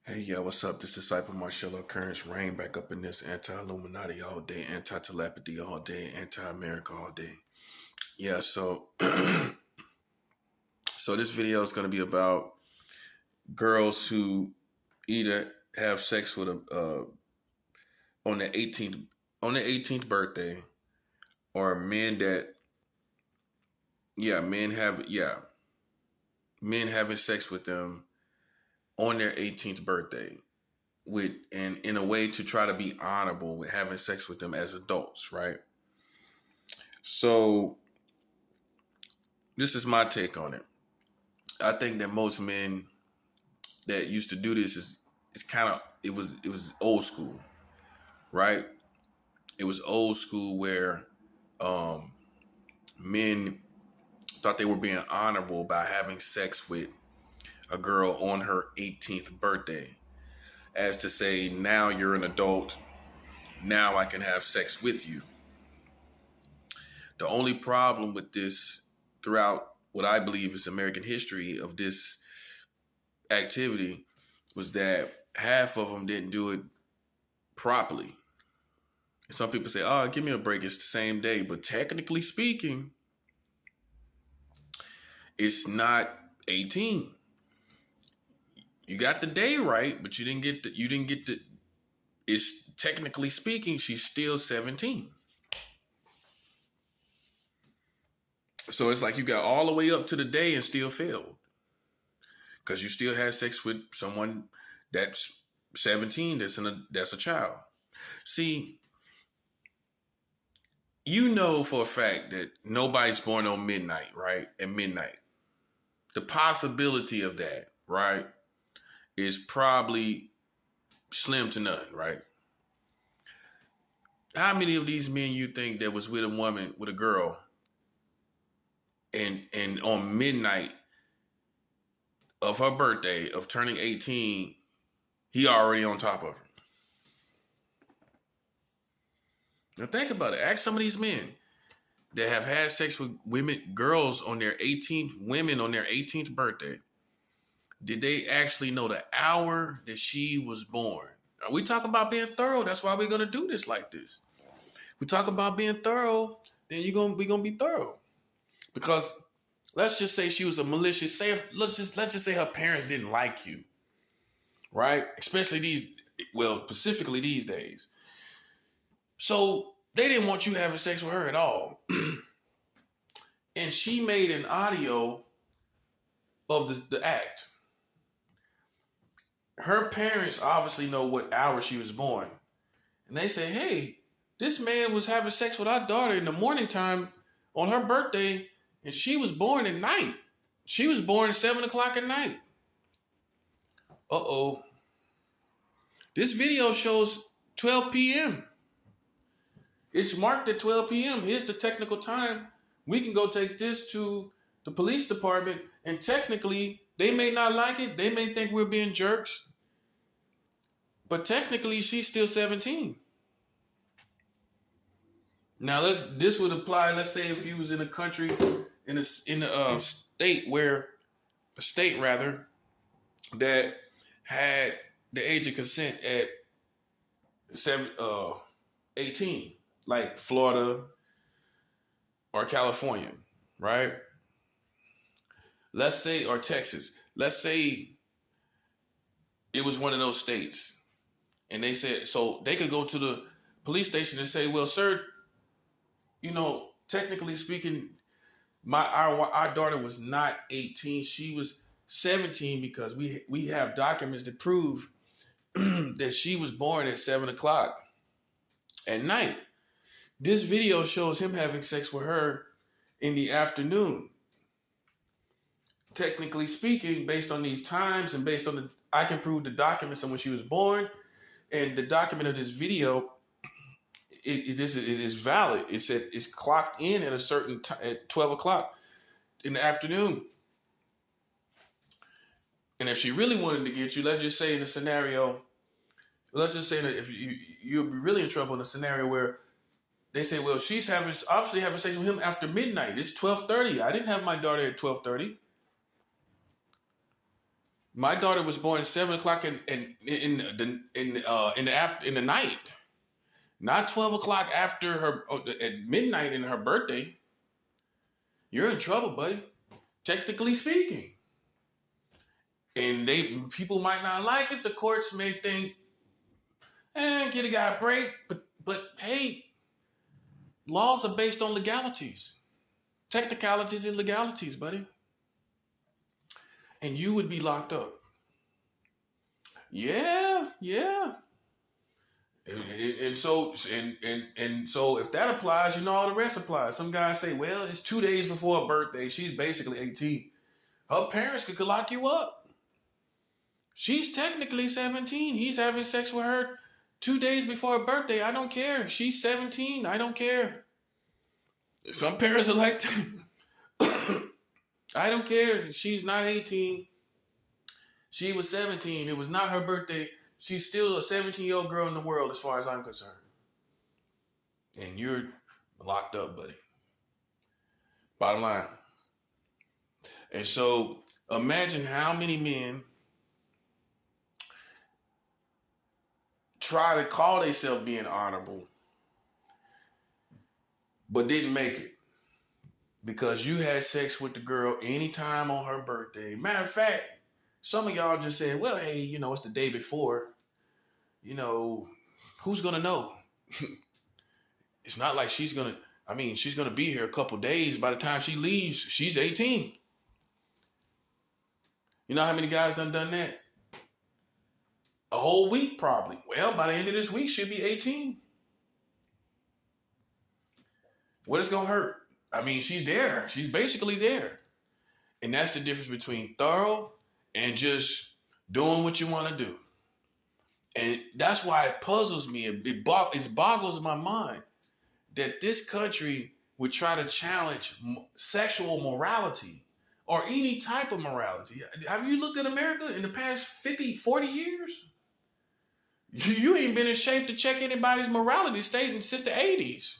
Hey, yeah, what's up? This disciple Marcello Currents reign back up in this anti-Illuminati all day, anti-telepathy all day, anti-America all day. Yeah, so this video is going to be about girls who either have sex with on their 18th birthday, or men that yeah men have yeah men having sex with them on their 18th birthday with and in a way to try to be honorable with having sex with them as adults, right? So this is my take on it. I think that most men that used to do this is kind of it was old school, right? It was old school where um, men thought they were being honorable by having sex with a girl on her 18th birthday, as to say, now you're an adult, now I can have sex with you. The only problem with this throughout what I believe is American history of this activity was that half of them didn't do it properly. Some people say, "Oh, give me a break. It's the same day," but technically speaking, it's not 18. You got the day right, but you didn't get the. You didn't get the. It's technically speaking, she's still 17. So it's like you got all the way up to the day and still failed because you still had sex with someone that's 17. That's a child. See, you know for a fact that nobody's born on midnight, right? At midnight. The possibility of that, right, is probably slim to none, right? How many of these men you think that was with a woman, with a girl, and on midnight of her birthday, of turning 18, he already on top of her? Now think about it. Ask some of these men that have had sex with girls on their 18th birthday. Did they actually know the hour that she was born? Are we talking about being thorough? That's why we're gonna do this like this. We talk about being thorough, then we're gonna be thorough. Because let's just say she was a malicious. Let's just say her parents didn't like you, right? Especially specifically these days. So they didn't want you having sex with her at all. And she made an audio of the act. Her parents obviously know what hour she was born. And they say, hey, this man was having sex with our daughter in the morning time on her birthday, and she was born at night. She was born at 7 o'clock at night. Uh-oh. This video shows 12 p.m. It's marked at 12 p.m. Here's the technical time. We can go take this to the police department, and technically, they may not like it. They may think we're being jerks. But technically, she's still 17. Now, this would apply, let's say, if you was in a country, in a state that had the age of consent at 18, like Florida or California, right? Let's say, or Texas. Let's say it was one of those states, and they said, so they could go to the police station and say, well, sir, technically speaking, our daughter was not 18. She was 17 because we have documents that prove that she was born at 7 o'clock at night. This video shows him having sex with her in the afternoon. Technically speaking, based on these times and based on I can prove the documents on when she was born, and the document of this video, it is valid. It's clocked in at a certain time at 12 o'clock in the afternoon. And if she really wanted to get you, let's just say in a scenario, that if you'll be really in trouble in a scenario where they say, well, she's obviously having sex with him after midnight. It's 12:30. I didn't have my daughter at 12:30. My daughter was born at 7 o'clock in the night, not 12 o'clock after her at midnight in her birthday. You're in trouble, buddy. Technically speaking, and people might not like it. The courts may think, get a guy a break, but hey, laws are based on legalities, technicalities, and legalities, buddy. And you would be locked up. Yeah. And so if that applies, all the rest applies. Some guys say, well, it's 2 days before her birthday. She's basically 18. Her parents could lock you up. She's technically 17. He's having sex with her 2 days before her birthday. I don't care. She's 17. I don't care. Some parents are like that. I don't care. She's not 18. She was 17. It was not her birthday. She's still a 17-year-old girl in the world as far as I'm concerned. And you're locked up, buddy. Bottom line. And so imagine how many men try to call themselves being honorable, but didn't make it because you had sex with the girl anytime on her birthday. Matter of fact, some of y'all just said, well, hey, it's the day before. Who's going to know? It's not like she's going to be here a couple days. By the time she leaves, she's 18. You know how many guys done that? A whole week, probably. Well, by the end of this week, she'll be 18. What is going to hurt? She's there. She's basically there. And that's the difference between thorough and just doing what you want to do. And that's why it puzzles me. It boggles my mind that this country would try to challenge sexual morality or any type of morality. Have you looked at America in the past 50, 40 years? You ain't been in shape to check anybody's morality state since the 80s.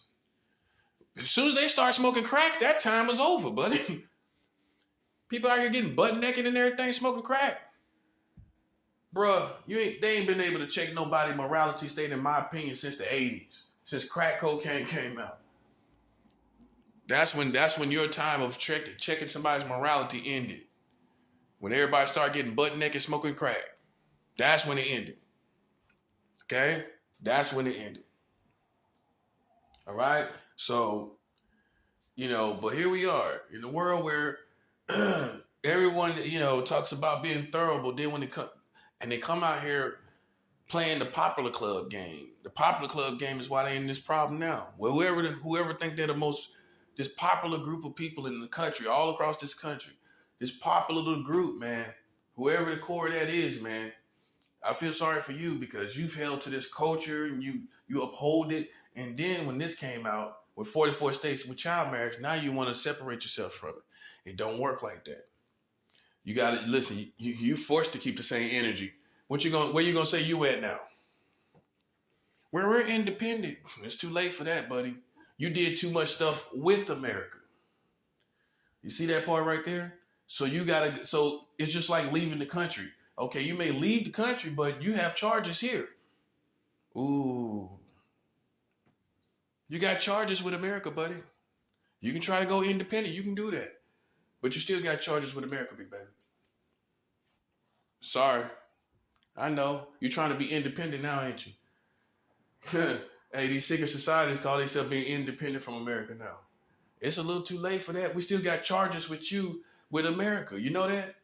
As soon as they start smoking crack, that time was over, buddy. People out here getting butt naked and everything, smoking crack. Bruh, they ain't been able to check nobody's morality state, in my opinion, since the 80s, since crack cocaine came out. That's when your time of checking somebody's morality ended. When everybody started getting butt naked, smoking crack. That's when it ended. Okay? That's when it ended. All right? So, but here we are in a world where everyone, talks about being thorough, but then when they come out here playing the popular club game. The popular club game is why they're in this problem now. Well, whoever think they're this popular group of people in the country, all across this country, this popular little group, man, whoever the core of that is, man, I feel sorry for you because you've held to this culture and you uphold it. And then when this came out with 44 states with child marriage, now you want to separate yourself from it. It don't work like that. You got to listen. You're forced to keep the same energy. Where you gonna say you at now? Where we're independent. It's too late for that, buddy. You did too much stuff with America. You see that part right there? So it's just like leaving the country. Okay, you may leave the country, but you have charges here. Ooh. You got charges with America, buddy. You can try to go independent. You can do that. But you still got charges with America, big baby. Sorry. I know. You're trying to be independent now, ain't you? Hey, these secret societies call themselves being independent from America now. It's a little too late for that. We still got charges with you with America. You know that?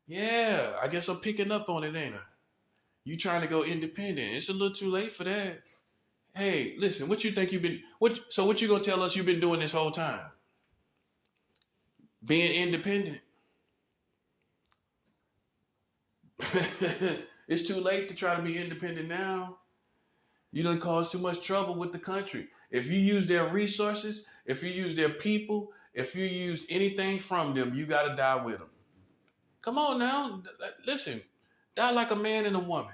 Yeah, I guess I'm picking up on it, ain't I? You trying to go independent. It's a little too late for that. Hey, listen, what you think what you gonna tell us you've been doing this whole time? Being independent. It's too late to try to be independent now. You done caused too much trouble with the country. If you use their resources, if you use their people, if you use anything from them, you got to die with them. Come on now. Listen, die like a man and a woman.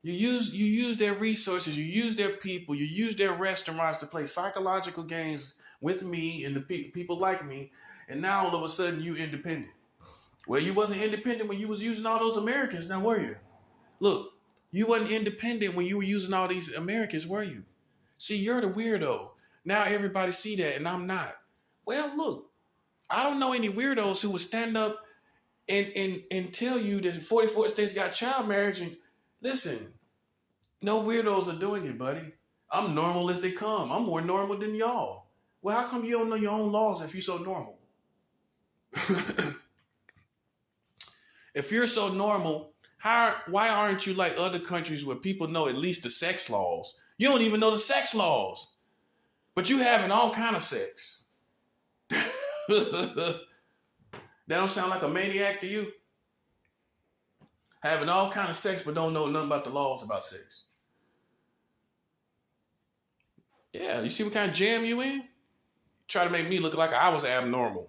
You use their resources, you use their people, you use their restaurants to play psychological games with me and the people like me, and now all of a sudden you independent. Well, you wasn't independent when you was using all those Americans, now were you? Look, you wasn't independent when you were using all these Americans, were you? See, you're the weirdo. Now everybody see that, and I'm not. Well, look, I don't know any weirdos who would stand up and tell you that 44 states got child marriage. And listen, no weirdos are doing it, buddy. I'm normal as they come. I'm more normal than y'all. Well, how come you don't know your own laws if you're so normal? If you're so normal, why aren't you like other countries where people know at least the sex laws? You don't even know the sex laws, but you having all kind of sex. That don't sound like a maniac to you? Having all kind of sex but don't know nothing about the laws about sex. Yeah, you see what kind of jam you in? Try to make me look like I was abnormal.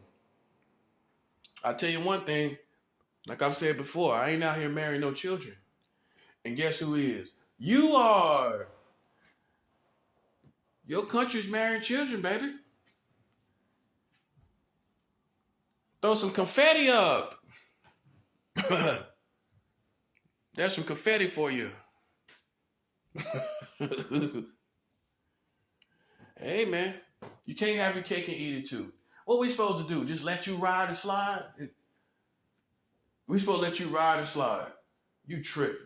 I'll tell you one thing, like I've said before, I ain't out here marrying no children. And guess who is? You are. Your country's marrying children, baby. Throw some confetti up. There's some confetti for you. Hey, man, you can't have your cake and eat it too. What we supposed to do? Just let you ride and slide? We supposed to let you ride and slide. You tripping.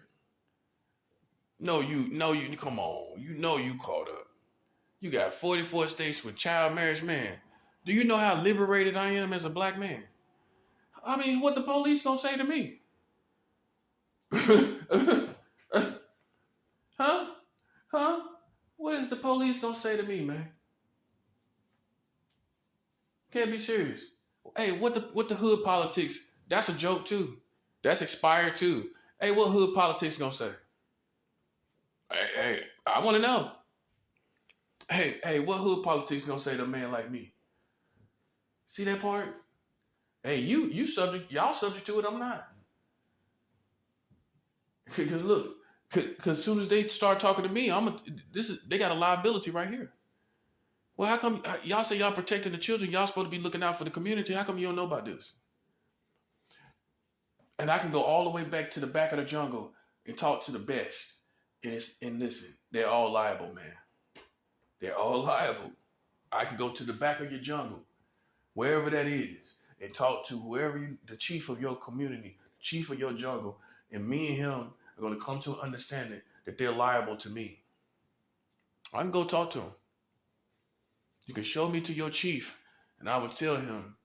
No, you, come on. You know you caught up. You got 44 states with child marriage, man. Do you know how liberated I am as a black man? I mean, what the police gonna say to me? Huh? Huh? What is the police gonna say to me, man? Can't be serious. Hey, what the hood politics? That's a joke too. That's expired too. Hey, what hood politics gonna say? Hey, I want to know. Hey, what hood politics gonna say to a man like me? See that part? Hey, you subject, y'all subject to it. I'm not. Because look, because as soon as they start talking to me, they got a liability right here. Well, how come y'all say y'all protecting the children? Y'all supposed to be looking out for the community. How come you don't know about this? And I can go all the way back to the back of the jungle and talk to the best. And listen, they're all liable, man. They're all liable. I can go to the back of your jungle, wherever that is, and talk to the chief of your community, chief of your jungle, and me and him are going to come to an understanding that they're liable to me. I can go talk to him. You can show me to your chief, and I would tell him,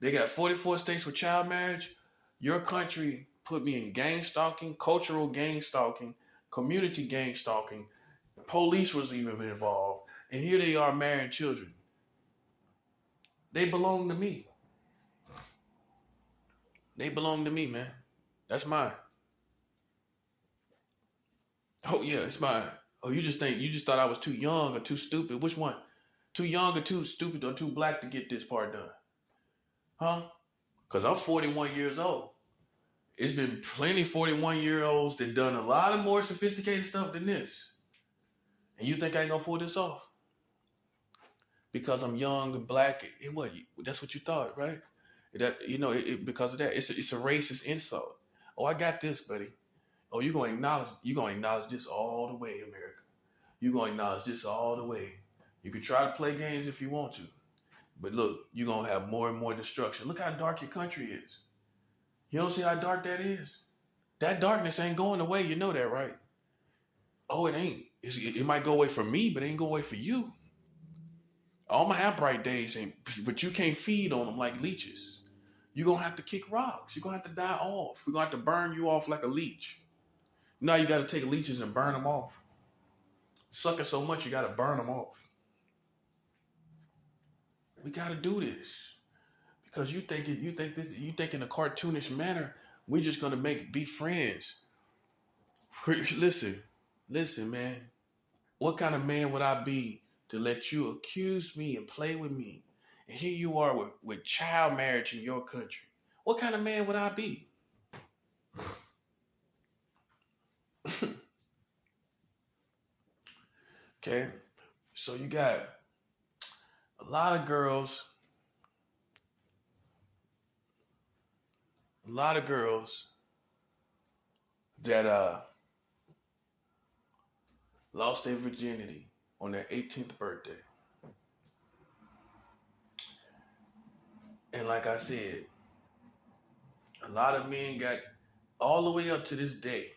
they got 44 states with child marriage. Your country put me in gang stalking, cultural gang stalking, community gang stalking. Police was even involved. And here they are marrying children. They belong to me. They belong to me, man. That's mine. Oh, yeah, it's mine. Oh, you just thought I was too young or too stupid. Which one? Too young or too stupid or too black to get this part done? Huh? Because I'm 41 years old. It's been plenty 41-year-olds that done a lot of more sophisticated stuff than this. And you think I ain't gonna pull this off? Because I'm young and black, and what? That's what you thought, right? That because of that, it's a racist insult. Oh, I got this, buddy. Oh, you're gonna acknowledge this all the way, America. You're gonna acknowledge this all the way. You can try to play games if you want to, but look, you're gonna have more and more destruction. Look how dark your country is. You don't see how dark that is? That darkness ain't going away. You know that, right? Oh, it ain't. It might go away for me, but it ain't go away for you. All my have bright days, but you can't feed on them like leeches. You're going to have to kick rocks. You're going to have to die off. We're going to have to burn you off like a leech. Now you got to take leeches and burn them off. Sucking so much, you got to burn them off. We got to do this. Because you think in a cartoonish manner, we're just going to be friends. Listen, man. What kind of man would I be to let you accuse me and play with me? And here you are with child marriage in your country. What kind of man would I be? Okay, so you got a lot of girls a lot of girls that lost their virginity on their 18th birthday. And like I said, a lot of men got all the way up to this day,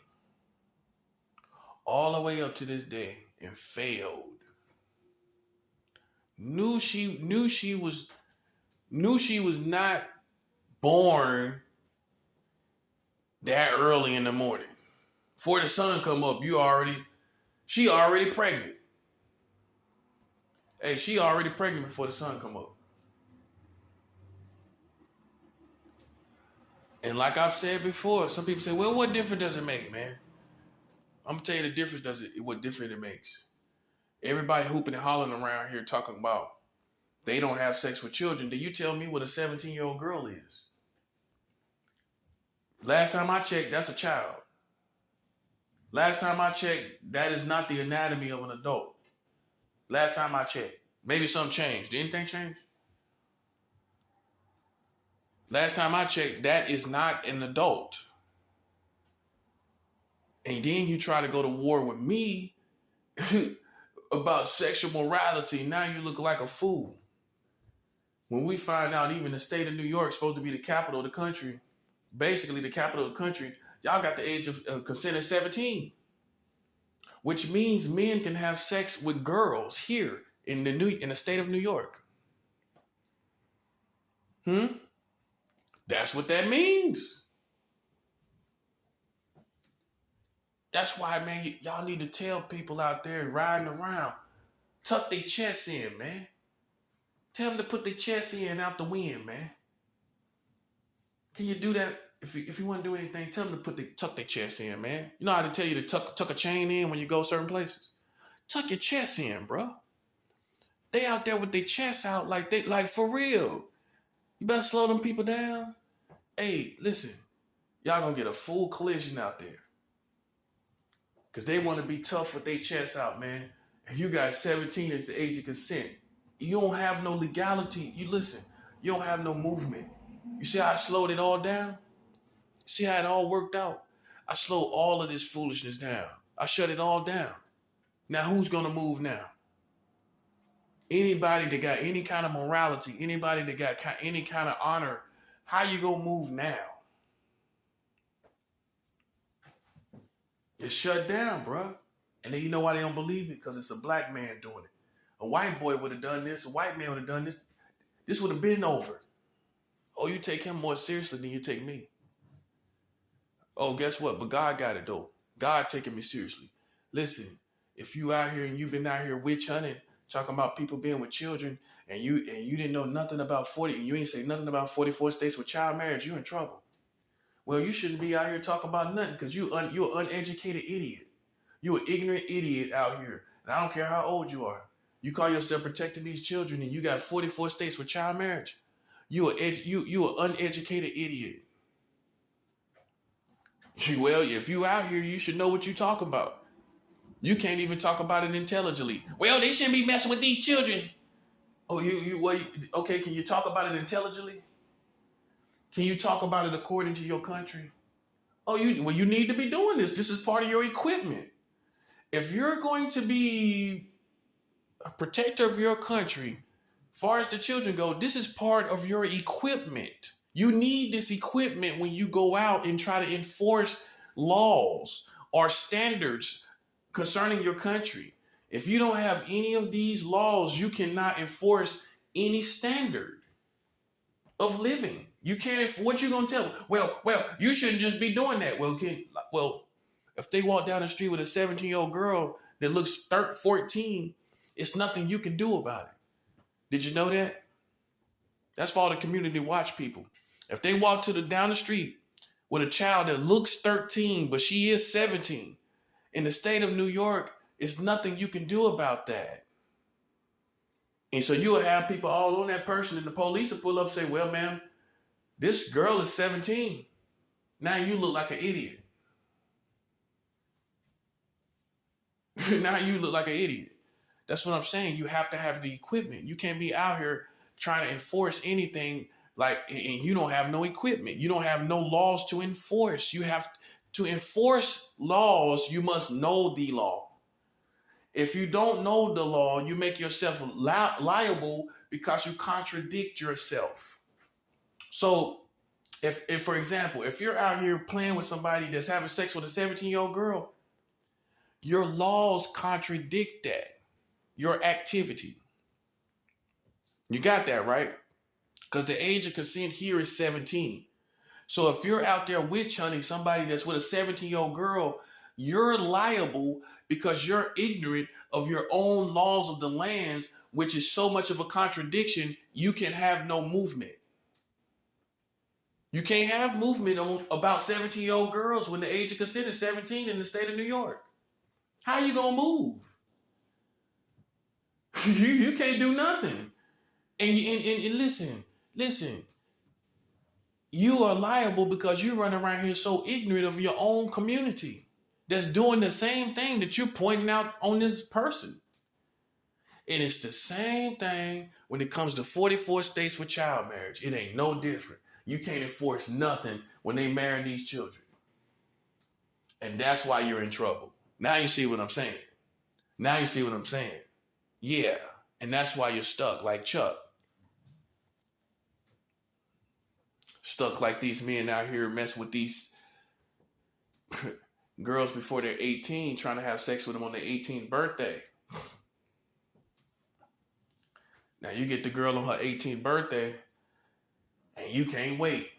and failed. Knew she was not born that early in the morning. Before the sun come up, she already pregnant. Hey, she already pregnant before the sun come up. And like I've said before, some people say, well, what difference does it make, man? I'm gonna tell you what difference it makes. Everybody hooping and hollering around here talking about they don't have sex with children. Do you tell me what a 17-year-old girl is? Last time I checked, that's a child. Last time I checked, that is not the anatomy of an adult. Last time I checked. Maybe something changed. Did anything change? Last time I checked, that is not an adult. And then you try to go to war with me about sexual morality. Now you look like a fool. When we find out even the state of New York is supposed to be the capital of the country, basically the capital of the country, y'all got the age of consent at 17. Which means men can have sex with girls here in the state of New York. That's what that means. That's why, man, y'all need to tell people out there riding around, tuck their chest in, man. Tell them to put their chest in out the wind, man. Can you do that? If you want to do anything, tell them to tuck their chest in, man. You know how to tell you to tuck a chain in when you go certain places? Tuck your chest in, bro. They out there with their chests out like for real. You better slow them people down. Hey, listen, y'all gonna get a full collision out there. Because they want to be tough with their chests out, man. And you got 17 as the age of consent. You don't have no legality. You don't have no movement. You see how I slowed it all down? See how it all worked out? I slowed all of this foolishness down. I shut it all down. Now who's gonna move now? Anybody that got any kind of morality, anybody that got any kind of honor, how you gonna move now? It's shut down, bro. And then you know why they don't believe it? Because it's a black man doing it. A white boy would have done this. A white man would have done this. This would have been over. Oh, you take him more seriously than you take me. Oh, guess what? But God got it, though. God taking me seriously. Listen, if you out here and you've been out here witch hunting, talking about people being with children, and you didn't know nothing about 40, and you ain't say nothing about 44 states with child marriage, you in trouble. Well, you shouldn't be out here talking about nothing because you're an uneducated idiot. You're an ignorant idiot out here. And I don't care how old you are. You call yourself protecting these children and you got 44 states with child marriage. You an uneducated idiot. Well, if you out here, you should know what you're talking about. You can't even talk about it intelligently. Well, they shouldn't be messing with these children. Oh, okay, can you talk about it intelligently? Can you talk about it according to your country? Oh, you need to be doing this. This is part of your equipment. If you're going to be a protector of your country, as far as the children go, this is part of your equipment. You need this equipment when you go out and try to enforce laws or standards concerning your country. If you don't have any of these laws, you cannot enforce any standard of living. You can't. What you gonna tell them? Well, you shouldn't just be doing that. Well, if they walk down the street with a 17-year-old girl that looks 14, it's nothing you can do about it. Did you know that? That's for all the community watch people. If they walk down the street with a child that looks 13, but she is 17, in the state of New York, it's nothing you can do about that. And so you will have people all on that person, and the police will pull up and say, well, ma'am, this girl is 17. Now you look like an idiot. Now you look like an idiot. That's what I'm saying. You have to have the equipment. You can't be out here trying to enforce anything Like, and you don't have no equipment. You don't have no laws to enforce. You have to enforce laws. You must know the law. If you don't know the law, you make yourself liable because you contradict yourself. So, if for example, if you're out here playing with somebody that's having sex with a 17-year-old girl, your laws contradict that, your activity. You got that, right? Because the age of consent here is 17. So if you're out there witch hunting somebody that's with a 17-year-old girl, you're liable because you're ignorant of your own laws of the lands, which is so much of a contradiction, you can have no movement. You can't have movement about 17-year-old girls when the age of consent is 17 in the state of New York. How you gonna move? you can't do nothing. And listen. You are liable because you run around here so ignorant of your own community that's doing the same thing that you're pointing out on this person. And it's the same thing when it comes to 44 states with child marriage. It ain't no different. You can't enforce nothing when they marry these children. And that's why you're in trouble. Now you see what I'm saying. Yeah. And that's why you're stuck like Chuck. Stuck like these men out here messing with these girls before they're 18, trying to have sex with them on their 18th birthday. Now you get the girl on her 18th birthday and you can't wait.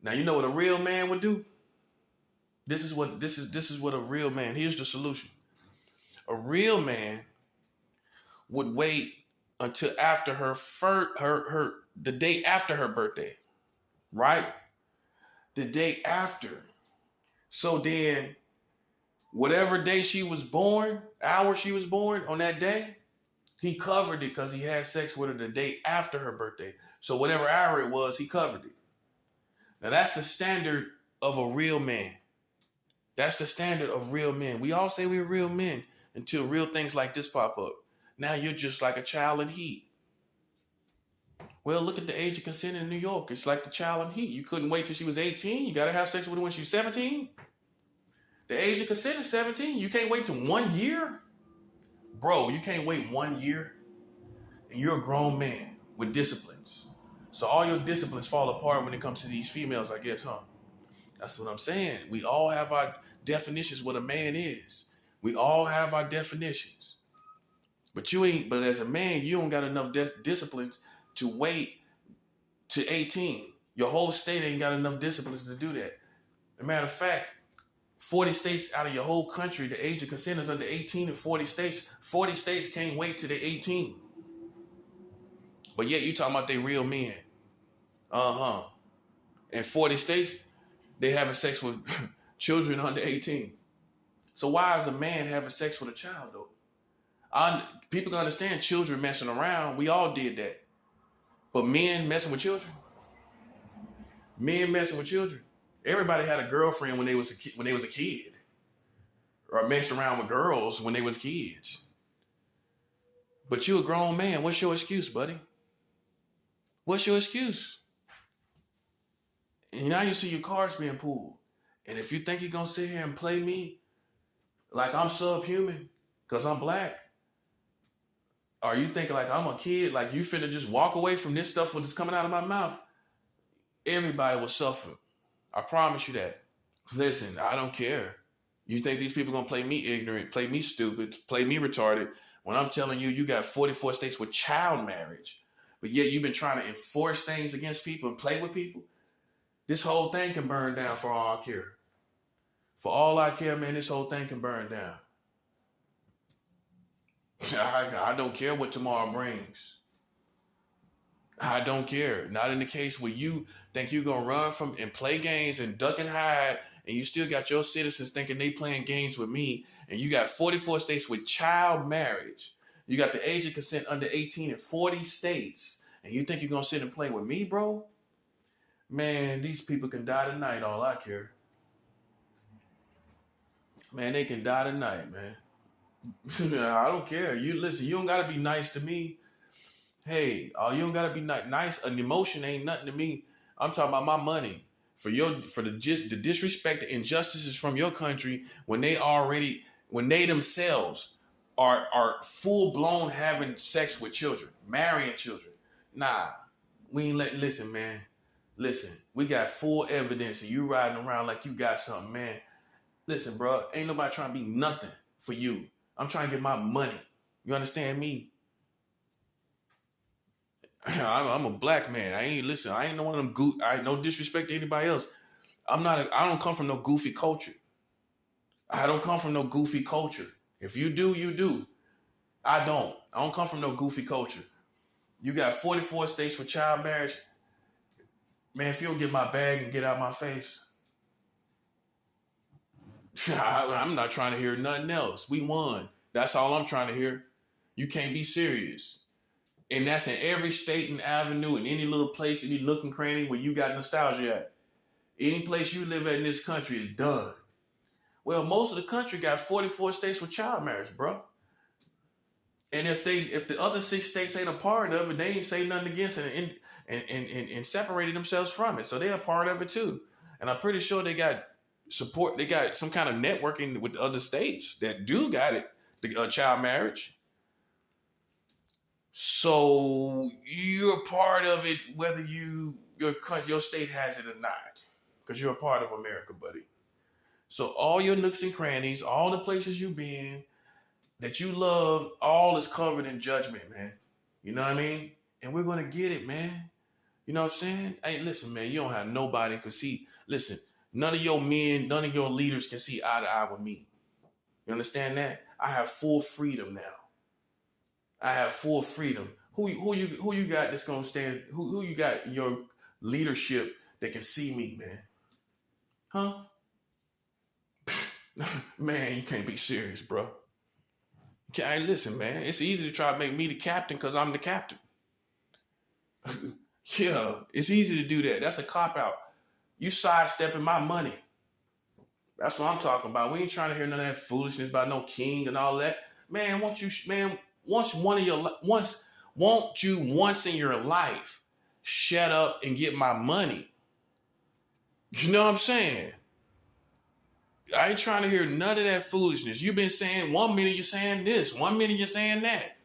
Now you know what a real man would do? This is what a real man, here's the solution. A real man would wait until after the day after her birthday. Right? The day after. So then, whatever day she was born, hour she was born on that day, he covered it because he had sex with her the day after her birthday. So whatever hour it was, he covered it. Now that's the standard of a real man. That's the standard of real men. We all say we're real men until real things like this pop up. Now you're just like a child in heat. Well, look at the age of consent in New York. It's like the child in heat. You couldn't wait till she was 18. You got to have sex with her when she was 17. The age of consent is 17. You can't wait till 1 year? Bro, you can't wait 1 year. And you're a grown man with disciplines. So all your disciplines fall apart when it comes to these females, I guess, huh? That's what I'm saying. We all have our definitions what a man is. We all have our definitions. But as a man, you don't got enough disciplines to wait to 18. Your whole state ain't got enough disciplines to do that. As a matter of fact, 40 states out of your whole country, the age of consent is under 18 in 40 states. 40 states can't wait till they're 18. But yet you talking about they real men. In 40 states, they having sex with children under 18. So why is a man having sex with a child though? People can understand children messing around. We all did that. But men messing with children? Men messing with children? Everybody had a girlfriend when they was a kid. Or messed around with girls when they was kids. But you a grown man. What's your excuse, buddy? What's your excuse? And now you see your cards being pulled. And if you think you're going to sit here and play me like I'm subhuman because I'm black, or you think like I'm a kid, like you finna just walk away from this stuff when it's coming out of my mouth, everybody will suffer. I promise you that. Listen, I don't care. You think these people gonna play me ignorant, play me stupid, play me retarded, when I'm telling you, you got 44 states with child marriage, but yet you've been trying to enforce things against people and play with people? This whole thing can burn down for all I care. For all I care, man, this whole thing can burn down. I don't care what tomorrow brings. I don't care. Not in the case where you think you're going to run from and play games and duck and hide, and you still got your citizens thinking they playing games with me, and you got 44 states with child marriage. You got the age of consent under 18 in 40 states, and you think you're going to sit and play with me, bro? Man, these people can die tonight, all I care. Man, they can die tonight, man. I don't care. You listen, you don't got to be nice to me. Hey, you don't gotta be nice. An emotion ain't nothing to me. I'm talking about my money for the disrespect, the injustices from your country when they themselves are full blown having sex with children, marrying children. Nah, we ain't listen, man. Listen, we got full evidence, and you riding around like you got something, man. Listen, bro, ain't nobody trying to be nothing for you. I'm trying to get my money. You understand me? I'm a black man. I ain't no one of them I no disrespect to anybody else. I don't come from no goofy culture. I don't come from no goofy culture. If you do, you do. I don't. I don't come from no goofy culture. You got 44 states with child marriage. Man, if you don't get my bag and get out my face, I'm not trying to hear nothing else. We won. That's all I'm trying to hear. You can't be serious. And that's in every state and avenue, in any little place, any nook and cranny where you got nostalgia at. Any place you live at in this country is done. Well, most of the country got 44 states with child marriage, bro. And if the other 6 states ain't a part of it, they ain't say nothing against it and separated themselves from it. So they're a part of it too. And I'm pretty sure they got support. They got some kind of networking with the other states that do got it, the child marriage. So you're a part of it, whether your state has it or not, because you're a part of America, buddy. So all your nooks and crannies, all the places you've been that you love, all is covered in judgment, man. You know what I mean? And we're gonna get it, man. You know what I'm saying? Hey, listen, man, you don't have nobody can see. Listen, none of your men, none of your leaders can see eye to eye with me. You understand that? I have full freedom now. I have full freedom. Who you got that's gonna stand? Who you got in your leadership that can see me, man? Huh? Man, you can't be serious, bro. Okay, listen, man. It's easy to try to make me the captain because I'm the captain. Yeah, it's easy to do that. That's a cop out. You sidestepping my money. That's what I'm talking about. We ain't trying to hear none of that foolishness about no king and all that. Man, won't you once in your life shut up and get my money? You know what I'm saying? I ain't trying to hear none of that foolishness. You've been saying 1 minute you're saying this, 1 minute you're saying that.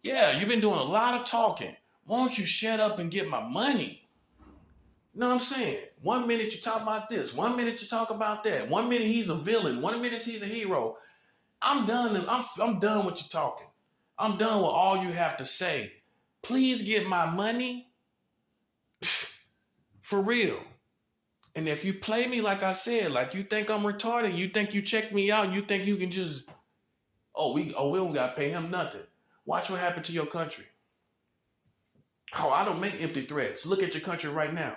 Yeah, you've been doing a lot of talking. Won't you shut up and get my money? You know what I'm saying? 1 minute you talk about this, 1 minute you talk about that. 1 minute he's a villain, 1 minute he's a hero. I'm done. I'm done with you talking. I'm done with all you have to say. Please get my money. For real. And if you play me like I said, like you think I'm retarded, you think you check me out, you think you can just, we don't gotta pay him nothing. Watch what happened to your country. Oh, I don't make empty threats. Look at your country right now.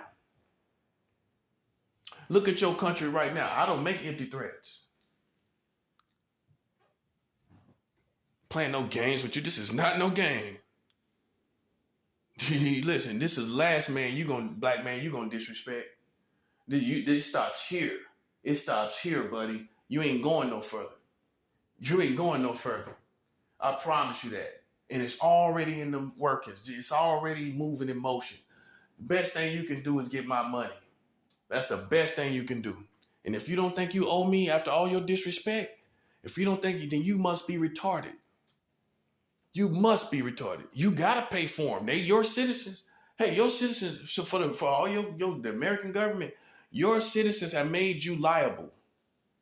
Look at your country right now. I don't make empty threats. Playing no games with you. This is not no game. Listen, this is the last man black man you gonna disrespect. It stops here. It stops here, buddy. You ain't going no further. You ain't going no further. I promise you that. And it's already in the workings. It's already moving in motion. The best thing you can do is get my money. That's the best thing you can do. And if you don't think you owe me after all your disrespect, if you don't think then you must be retarded. You must be retarded. You gotta pay for them. They your citizens. Hey, your citizens for all the American government. Your citizens have made you liable.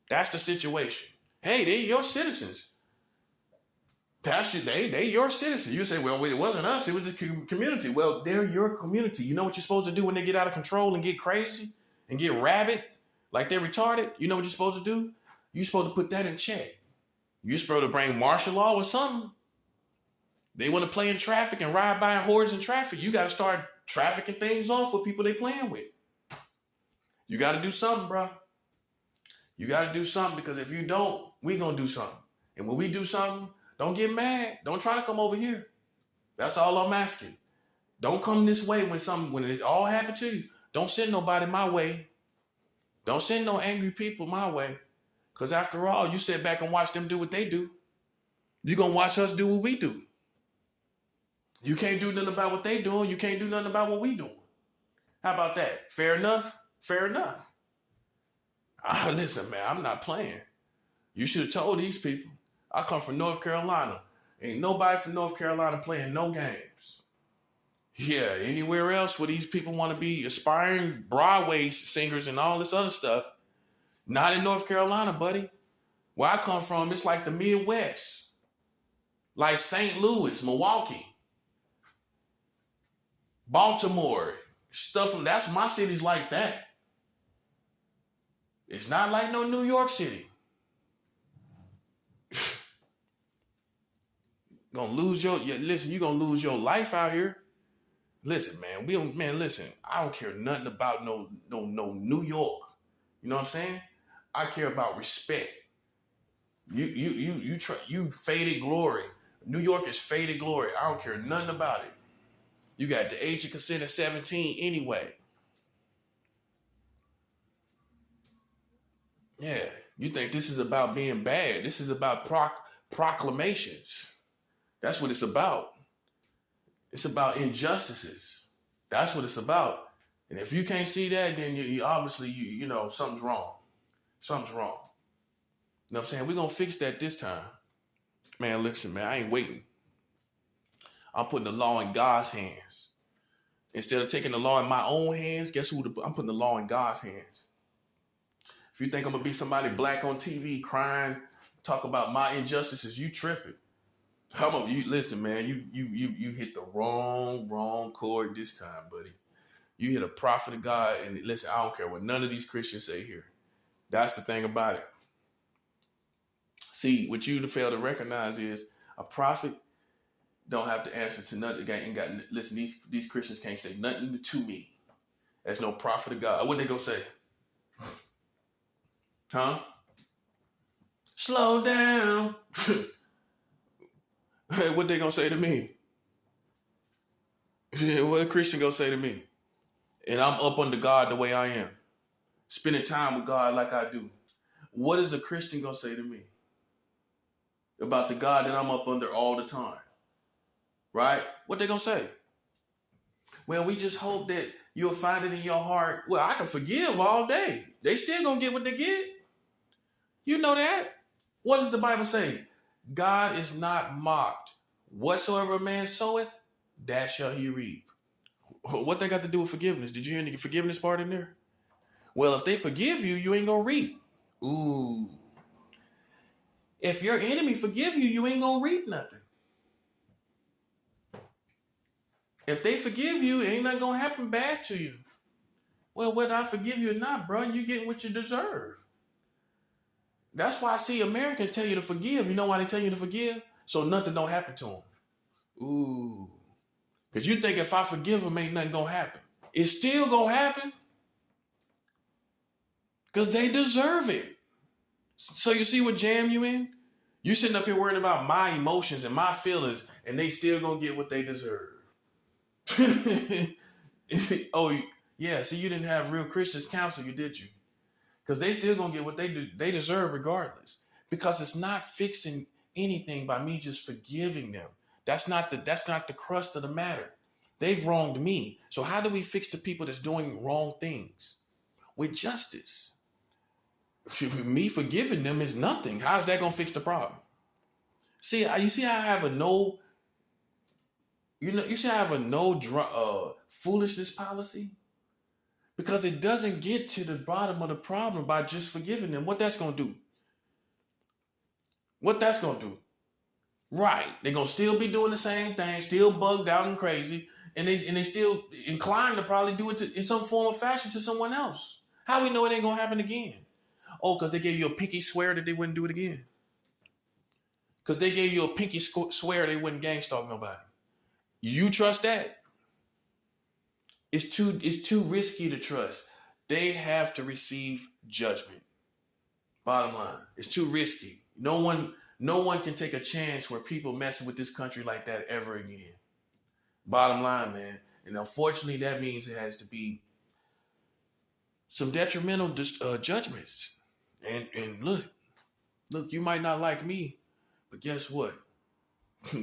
That's the situation. Hey, they your citizens. They your citizens. You say, well, wait, it wasn't us. It was the community. Well, they're your community. You know what you're supposed to do when they get out of control and get crazy and get rabid, like they're retarded? You know what you're supposed to do? You're supposed to put that in check. You're supposed to bring martial law or something. They want to play in traffic and ride by in hordes in traffic. You got to start trafficking things off with people they playing with. You got to do something, bro. You got to do something because if you don't, we going to do something. And when we do something, don't get mad. Don't try to come over here. That's all I'm asking. Don't come this way when it all happened to you. Don't send nobody my way. Don't send no angry people my way. Because after all, you sit back and watch them do what they do. You're going to watch us do what we do. You can't do nothing about what they doing. You can't do nothing about what we doing. How about that? Fair enough? Fair enough. Listen, man, I'm not playing. You should have told these people. I come from North Carolina. Ain't nobody from North Carolina playing no games. Yeah, anywhere else where these people want to be aspiring Broadway singers and all this other stuff, not in North Carolina, buddy. Where I come from, it's like the Midwest. Like St. Louis, Milwaukee, Baltimore, stuff. That's my city's like that. It's not like no New York City. Gonna lose listen, you're gonna lose your life out here. Listen, man, listen, I don't care nothing about no New York. You know what I'm saying? I care about respect. You faded glory. New York is faded glory. I don't care nothing about it. You got the age of consent at 17 anyway. Yeah, you think this is about being bad. This is about proclamations. That's what it's about. It's about injustices. That's what it's about. And if you can't see that, then you obviously, you know, something's wrong. Something's wrong. You know what I'm saying? We're going to fix that this time. Man, listen, man, I ain't waiting. I'm putting the law in God's hands. Instead of taking the law in my own hands, guess who? I'm putting the law in God's hands. If you think I'm going to be somebody black on TV crying, talk about my injustices, you tripping. Listen, man, you hit the wrong chord this time, buddy. You hit a prophet of God, and listen, I don't care what none of these Christians say here. That's the thing about it. See, what you fail to recognize is a prophet don't have to answer to nothing. Listen, these Christians can't say nothing to me. There's no prophet of God. What they gonna say? Huh? Slow down. Hey, what they gonna say to me? What a Christian gonna say to me? And I'm up under God the way I am, spending time with God like I do. What is a Christian gonna say to me about the God that I'm up under all the time? Right? What they gonna say? Well, we just hope that you'll find it in your heart. Well, I can forgive all day. They still gonna get what they get. You know that? What does the Bible say? God is not mocked. Whatsoever a man soweth, that shall he reap. What they got to do with forgiveness? Did you hear the forgiveness part in there? Well, if they forgive you, you ain't gonna reap. Ooh. If your enemy forgive you, you ain't gonna reap nothing. If they forgive you, ain't nothing gonna happen bad to you. Well, whether I forgive you or not, bro, you getting what you deserve. That's why I see Americans tell you to forgive. You know why they tell you to forgive? So nothing don't happen to them. Ooh. Because you think if I forgive them, ain't nothing gonna happen. It's still gonna happen. Because they deserve it. So you see what jam you in? You sitting up here worrying about my emotions and my feelings, and they still gonna get what they deserve. Oh, yeah. See, you didn't have real Christians counsel you, did you? Because they still gonna get what they deserve regardless. Because it's not fixing anything by me just forgiving them. That's not the crust of the matter. They've wronged me. So how do we fix the people that's doing wrong things? With justice. Me forgiving them is nothing. How's that gonna fix the problem? See, you see how I have a no. You see I have a no foolishness policy. Because it doesn't get to the bottom of the problem by just forgiving them. What that's going to do? What that's going to do? Right. They're going to still be doing the same thing, still bugged out and crazy, and they still inclined to probably do it in some form or fashion to someone else. How we know it ain't going to happen again? Oh, because they gave you a pinky swear that they wouldn't do it again. Because they gave you a pinky swear they wouldn't gang stalk nobody. You trust that? It's too risky to trust. They have to receive judgment. Bottom line, it's too risky. No one can take a chance where people messing with this country like that ever again. Bottom line, man. And unfortunately, that means it has to be some detrimental judgments. And look, you might not like me, but guess what?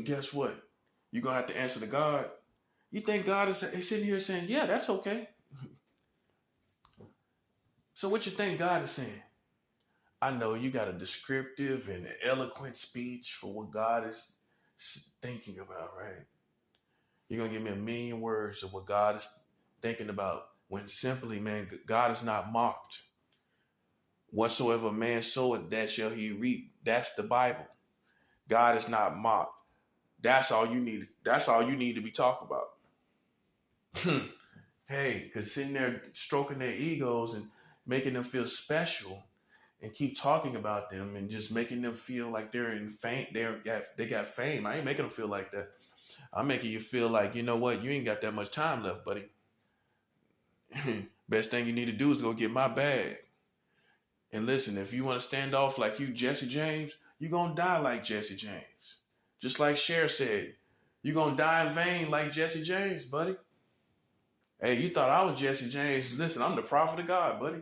Guess what? You're going to have to answer to God. You think God is sitting here saying, yeah, that's okay. So what you think God is saying? I know you got a descriptive and eloquent speech for what God is thinking about, right? You're going to give me a million words of what God is thinking about when simply, man, God is not mocked. Whatsoever man soweth, that shall he reap. That's the Bible. God is not mocked. That's all you need. That's all you need to be talking about. Hey, because sitting there stroking their egos and making them feel special and keep talking about them and just making them feel like they're in fame. They got fame. I ain't making them feel like that. I'm making you feel like, you know what? You ain't got that much time left, buddy. Best thing you need to do is go get my bag. And listen, if you want to stand off like you, Jesse James, you're going to die like Jesse James. Just like Cher said, you're going to die in vain like Jesse James, buddy. Hey, you thought I was Jesse James. Listen, I'm the prophet of God, buddy.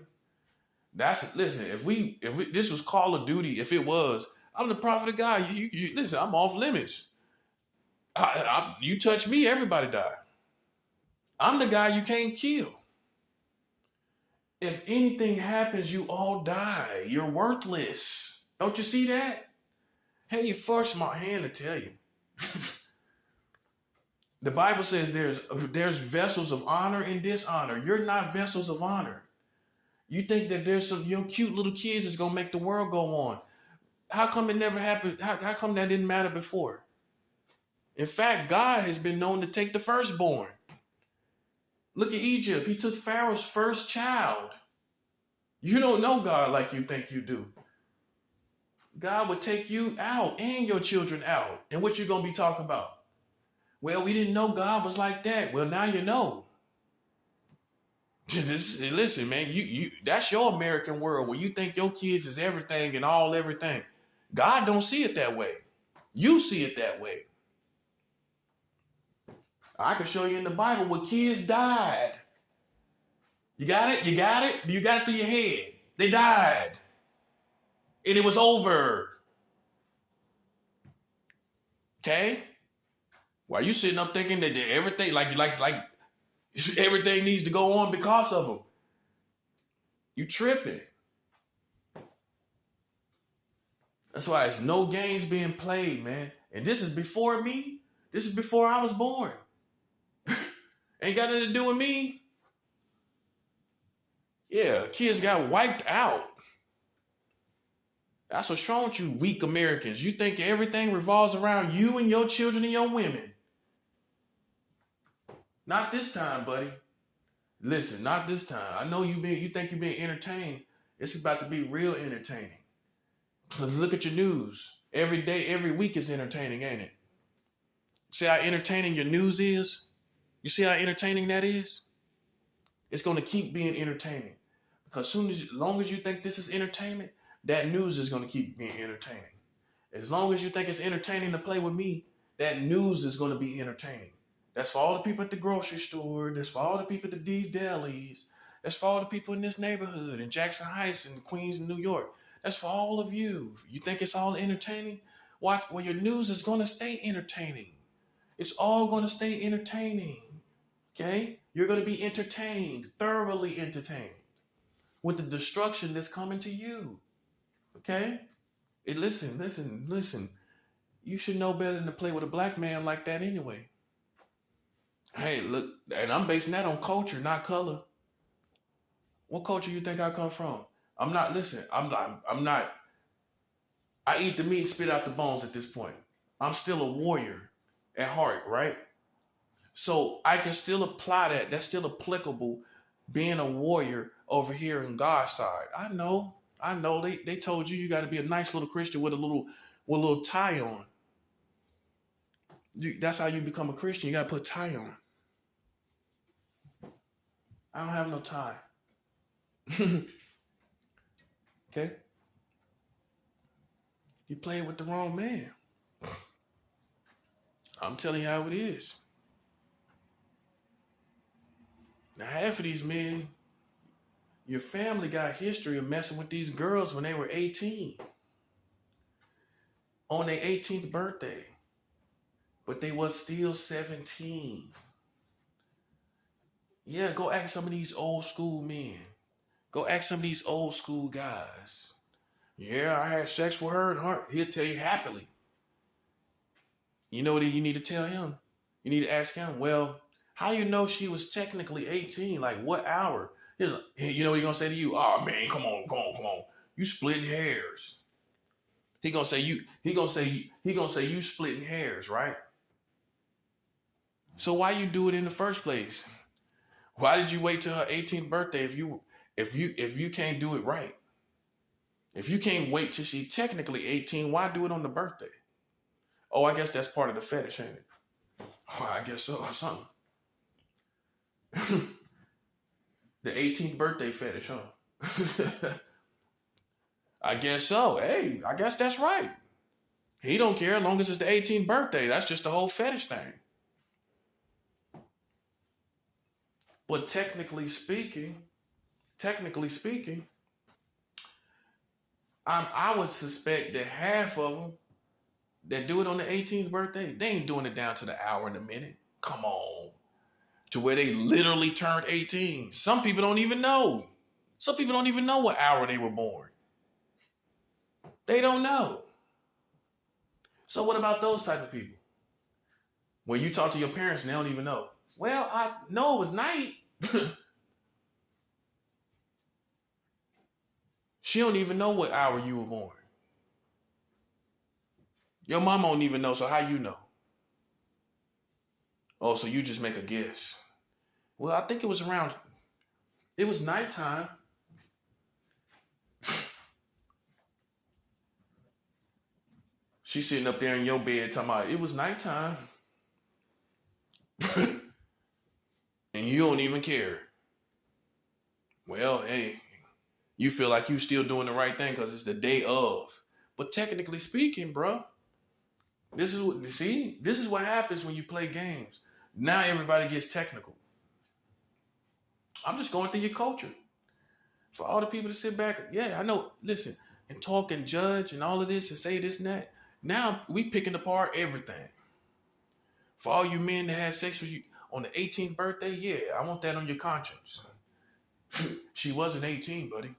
Listen, if this was Call of Duty, if it was, I'm the prophet of God. You listen, I'm off limits. You touch me, everybody die. I'm the guy you can't kill. If anything happens, you all die. You're worthless. Don't you see that? Hey, you forced my hand to tell you. The Bible says there's vessels of honor and dishonor. You're not vessels of honor. You think that there's some cute little kids that's gonna make the world go on. How come it never happened? How come that didn't matter before? In fact, God has been known to take the firstborn. Look at Egypt. He took Pharaoh's first child. You don't know God like you think you do. God would take you out and your children out. And what you gonna be talking about? Well, we didn't know God was like that. Well, now you know. Listen, man, you that's your American world where you think your kids is everything and all everything. God don't see it that way. You see it that way. I can show you in the Bible where kids died. You got it? You got it? You got it through your head. They died. And it was over. Okay? Why you sitting up thinking that everything like everything needs to go on because of them? You tripping. That's why it's no games being played, man. And this is before me. This is before I was born. Ain't got nothing to do with me. Yeah, kids got wiped out. That's what's wrong with you weak Americans. You think everything revolves around you and your children and your women. Not this time, buddy. Listen, not this time. I know you think you're being entertained. It's about to be real entertaining. So look at your news. Every day, every week is entertaining, ain't it? See how entertaining your news is? You see how entertaining that is? It's going to keep being entertaining. Because as long as you think this is entertainment, that news is going to keep being entertaining. As long as you think it's entertaining to play with me, that news is going to be entertaining. That's for all the people at the grocery store. That's for all the people at these delis. That's for all the people in this neighborhood, in Jackson Heights and Queens and New York. That's for all of you. You think it's all entertaining? Watch, well, your news is going to stay entertaining. It's all going to stay entertaining. Okay? You're going to be entertained, thoroughly entertained with the destruction that's coming to you. Okay? Listen. You should know better than to play with a black man like that anyway. Hey, look, and I'm basing that on culture, not color. What culture you think I come from? I'm not, I eat the meat and spit out the bones at this point. I'm still a warrior at heart, right? So I can still apply that. That's still applicable being a warrior over here in God's side. I know. They told you got to be a nice little Christian with a little tie on. That's how you become a Christian. You got to put a tie on. I don't have no tie. Okay? You playing with the wrong man. I'm telling you how it is. Now, half of these men, your family got history of messing with these girls when they were 18. On their 18th birthday. but they was still 17. Yeah, go ask some of these old school men. Go ask some of these old school guys. Yeah, I had sex with her, and he'll tell you happily. You know what you need to tell him? You need to ask him, well, how you know she was technically 18? Like what hour? You know what he's gonna say to you? Oh man, come on. You splitting hairs. He gonna say you splitting hairs, right? So why you do it in the first place? Why did you wait till her 18th birthday if you can't do it right? If you can't wait till she technically 18, why do it on the birthday? Oh, I guess that's part of the fetish, ain't it? Oh, I guess so, or something. The 18th birthday fetish, huh? I guess so. Hey, I guess that's right. He don't care as long as it's the 18th birthday. That's just the whole fetish thing. But technically speaking, I would suspect that half of them that do it on the 18th birthday, they ain't doing it down to the hour and a minute. Come on. To where they literally turned 18. Some people don't even know. Some people don't even know what hour they were born. They don't know. So what about those type of people? When you talk to your parents and they don't even know. Well, I know it was night. She don't even know what hour you were born. Your mom don't even know, so how you know? Oh, so you just make a guess. Well, I think it was nighttime. She's sitting up there in your bed talking about it was nighttime. And you don't even care. Well, hey, you feel like you still doing the right thing because it's the day of. But technically speaking, bro, this is what happens when you play games. Now everybody gets technical. I'm just going through your culture. For all the people to sit back, yeah, I know, listen, and talk and judge and all of this and say this and that. Now we picking apart everything. For all you men that had sex with you on the 18th birthday, yeah, I want that on your conscience. She wasn't 18, buddy.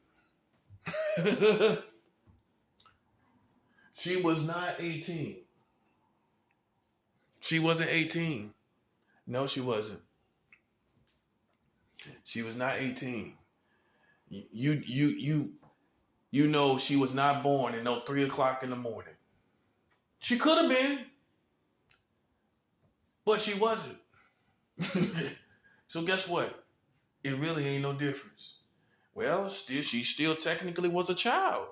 She was not 18. She wasn't 18. No, she wasn't. She was not 18. You know she was not born at no 3 o'clock in the morning. She could have been, but she wasn't. So guess what? It really ain't no difference. Well, she still technically was a child.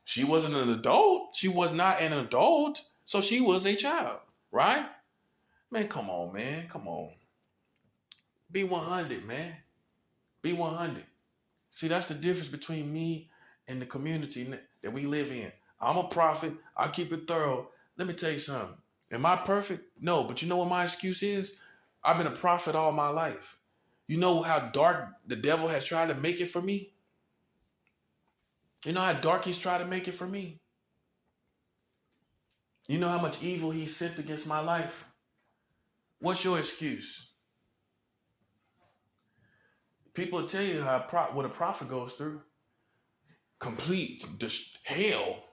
She wasn't an adult. She was not an adult. So she was a child, right? Man, come on, man. Come on. Be 100, man. Be 100. See, that's the difference between me and the community that we live in. I'm a prophet. I keep it thorough. Let me tell you something. Am I perfect? No, but you know what my excuse is? I've been a prophet all my life. You know how dark the devil has tried to make it for me? You know how dark he's tried to make it for me? You know how much evil he sent against my life? What's your excuse? People tell you what a prophet goes through. Complete hell.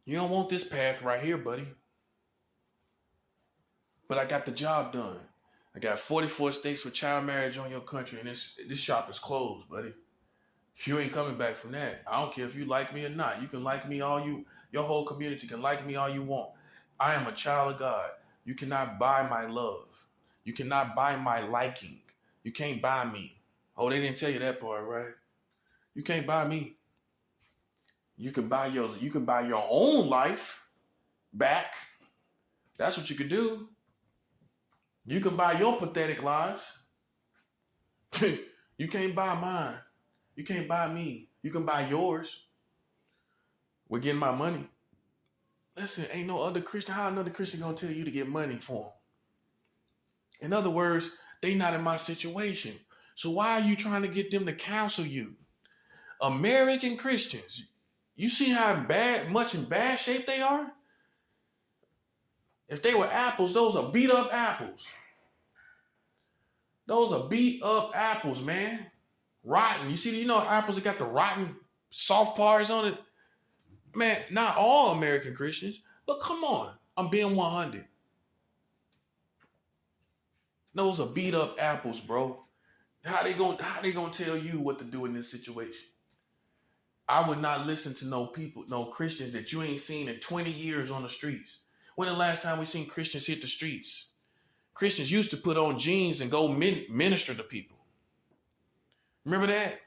You don't want this path right here, buddy. But I got the job done. I got 44 states with child marriage on your country, and this shop is closed, buddy. You ain't coming back from that. I don't care if you like me or not. You can like me your whole community can like me all you want. I am a child of God. You cannot buy my love. You cannot buy my liking. You can't buy me. Oh, they didn't tell you that part, right? You can't buy me. You can buy your own life back. That's what you can do. You can buy your pathetic lives. You can't buy mine. You can't buy me. You can buy yours. We're getting my money. Listen, ain't no other Christian. How another Christian gonna tell you to get money for them? In other words, they not in my situation. So why are you trying to get them to counsel you? American Christians, you see how much in bad shape they are? If they were apples, those are beat up apples. Those are beat up apples, man. Rotten. You know apples that got the rotten soft parts on it? Man, not all American Christians, but come on. I'm being 100. Those are beat up apples, bro. How they gonna tell you what to do in this situation? I would not listen to no people, no Christians that you ain't seen in 20 years on the streets. When the last time we seen Christians hit the streets? Christians used to put on jeans and go minister to people. Remember that?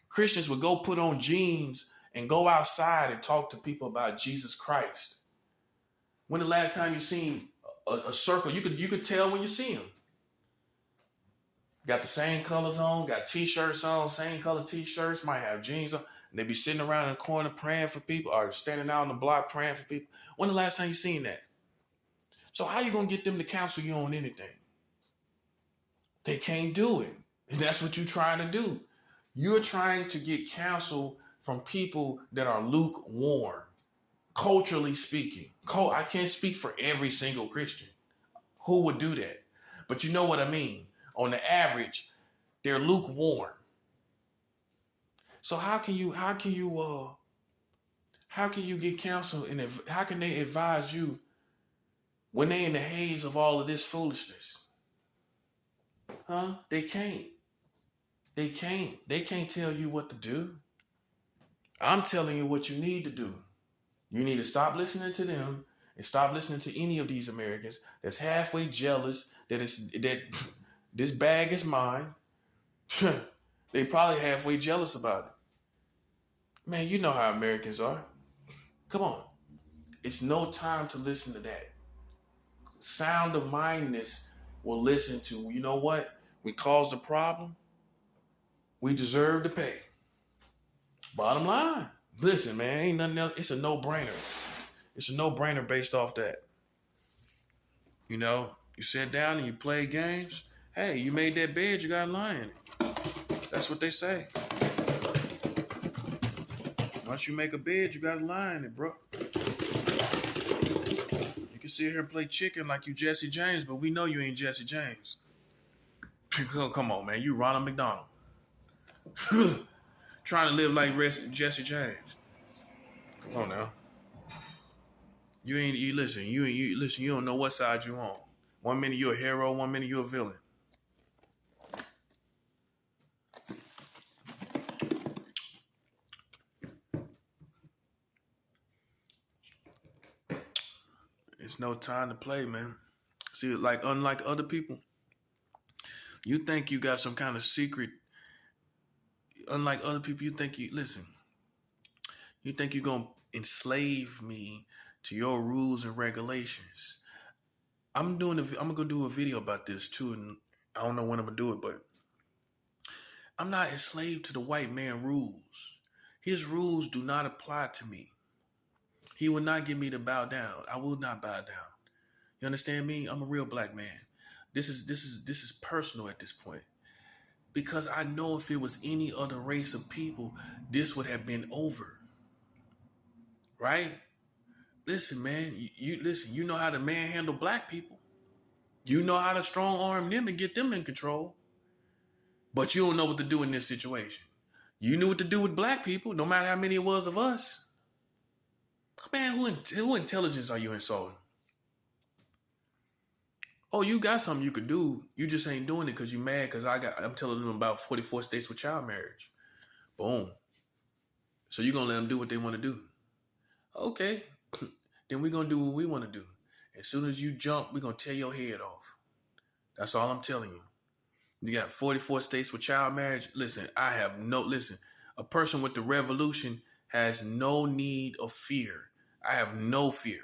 Christians would go put on jeans and go outside and talk to people about Jesus Christ. When the last time you seen a circle, you could tell when you see them. Got the same colors on, got t-shirts on, same color t-shirts, might have jeans on, and they be sitting around in the corner praying for people or standing out on the block praying for people. When the last time you seen that? So how you gonna get them to counsel you on anything? They can't do it. And that's what you're trying to do. You're trying to get counsel from people that are lukewarm, culturally speaking. I can't speak for every single Christian. Who would do that? But you know what I mean. On the average, they're lukewarm. So how can you get counsel and how can they advise you when they in the haze of all of this foolishness? Huh? They can't. They can't tell you what to do. I'm telling you what you need to do. You need to stop listening to them and stop listening to any of these Americans that's halfway jealous that this bag is mine. They probably halfway jealous about it. Man, you know how Americans are. Come on. It's no time to listen to that. Sound of mindness will listen to, you know what? We caused the problem. We deserve to pay. Bottom line. Listen, man, ain't nothing else. It's a no-brainer. It's a no-brainer based off that. You know, you sit down and you play games. Hey, you made that bed, you got to lie in it. That's what they say. Once you make a bed, you got to lie in it, bro. You can sit here and play chicken like you Jesse James, but we know you ain't Jesse James. Come on, man. You Ronald McDonald. Trying to live like Jesse James. Come on now. You listen, you don't know what side you on. 1 minute you're a hero, 1 minute you're a villain. It's no time to play, man. See, like unlike other people, you think you got some kind of secret. Unlike other people, you think you think you're gonna enslave me to your rules and regulations. I'm gonna do a video about this too, and I don't know when I'm gonna do it, but I'm not enslaved to the white man rules. His rules do not apply to me. He will not get me to bow down. I will not bow down. You understand me? I'm a real black man. This is personal at this point. Because I know if it was any other race of people, this would have been over. Right? Listen, man, you know how to manhandle black people. You know how to strong arm them and get them in control. But you don't know what to do in this situation. You knew what to do with black people, no matter how many it was of us. Man, who intelligence are you insulting? Oh, you got something you could do. You just ain't doing it because you mad because I'm telling them about 44 states with child marriage. Boom. So you're going to let them do what they want to do. Okay. Then we're going to do what we want to do. As soon as you jump, we're going to tear your head off. That's all I'm telling you. You got 44 states with child marriage. Listen, a person with the revolution has no need of fear. I have no fear.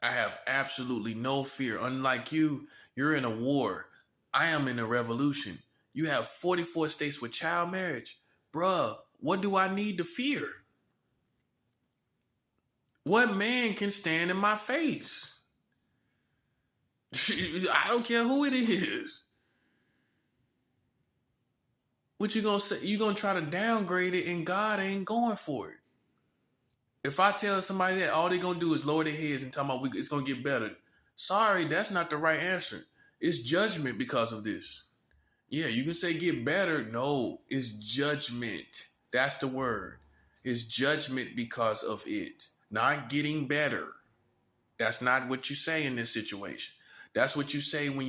I have absolutely no fear. Unlike you, you're in a war. I am in a revolution. You have 44 states with child marriage. Bruh, what do I need to fear? What man can stand in my face? I don't care who it is. What you gonna say? You gonna try to downgrade it and God ain't going for it. If I tell somebody that all they're gonna do is lower their heads and talk about it's gonna get better, sorry, that's not the right answer. It's judgment because of this. Yeah, you can say get better. No, it's judgment. That's the word. It's judgment because of it, not getting better. That's not what you say in this situation. That's what you say when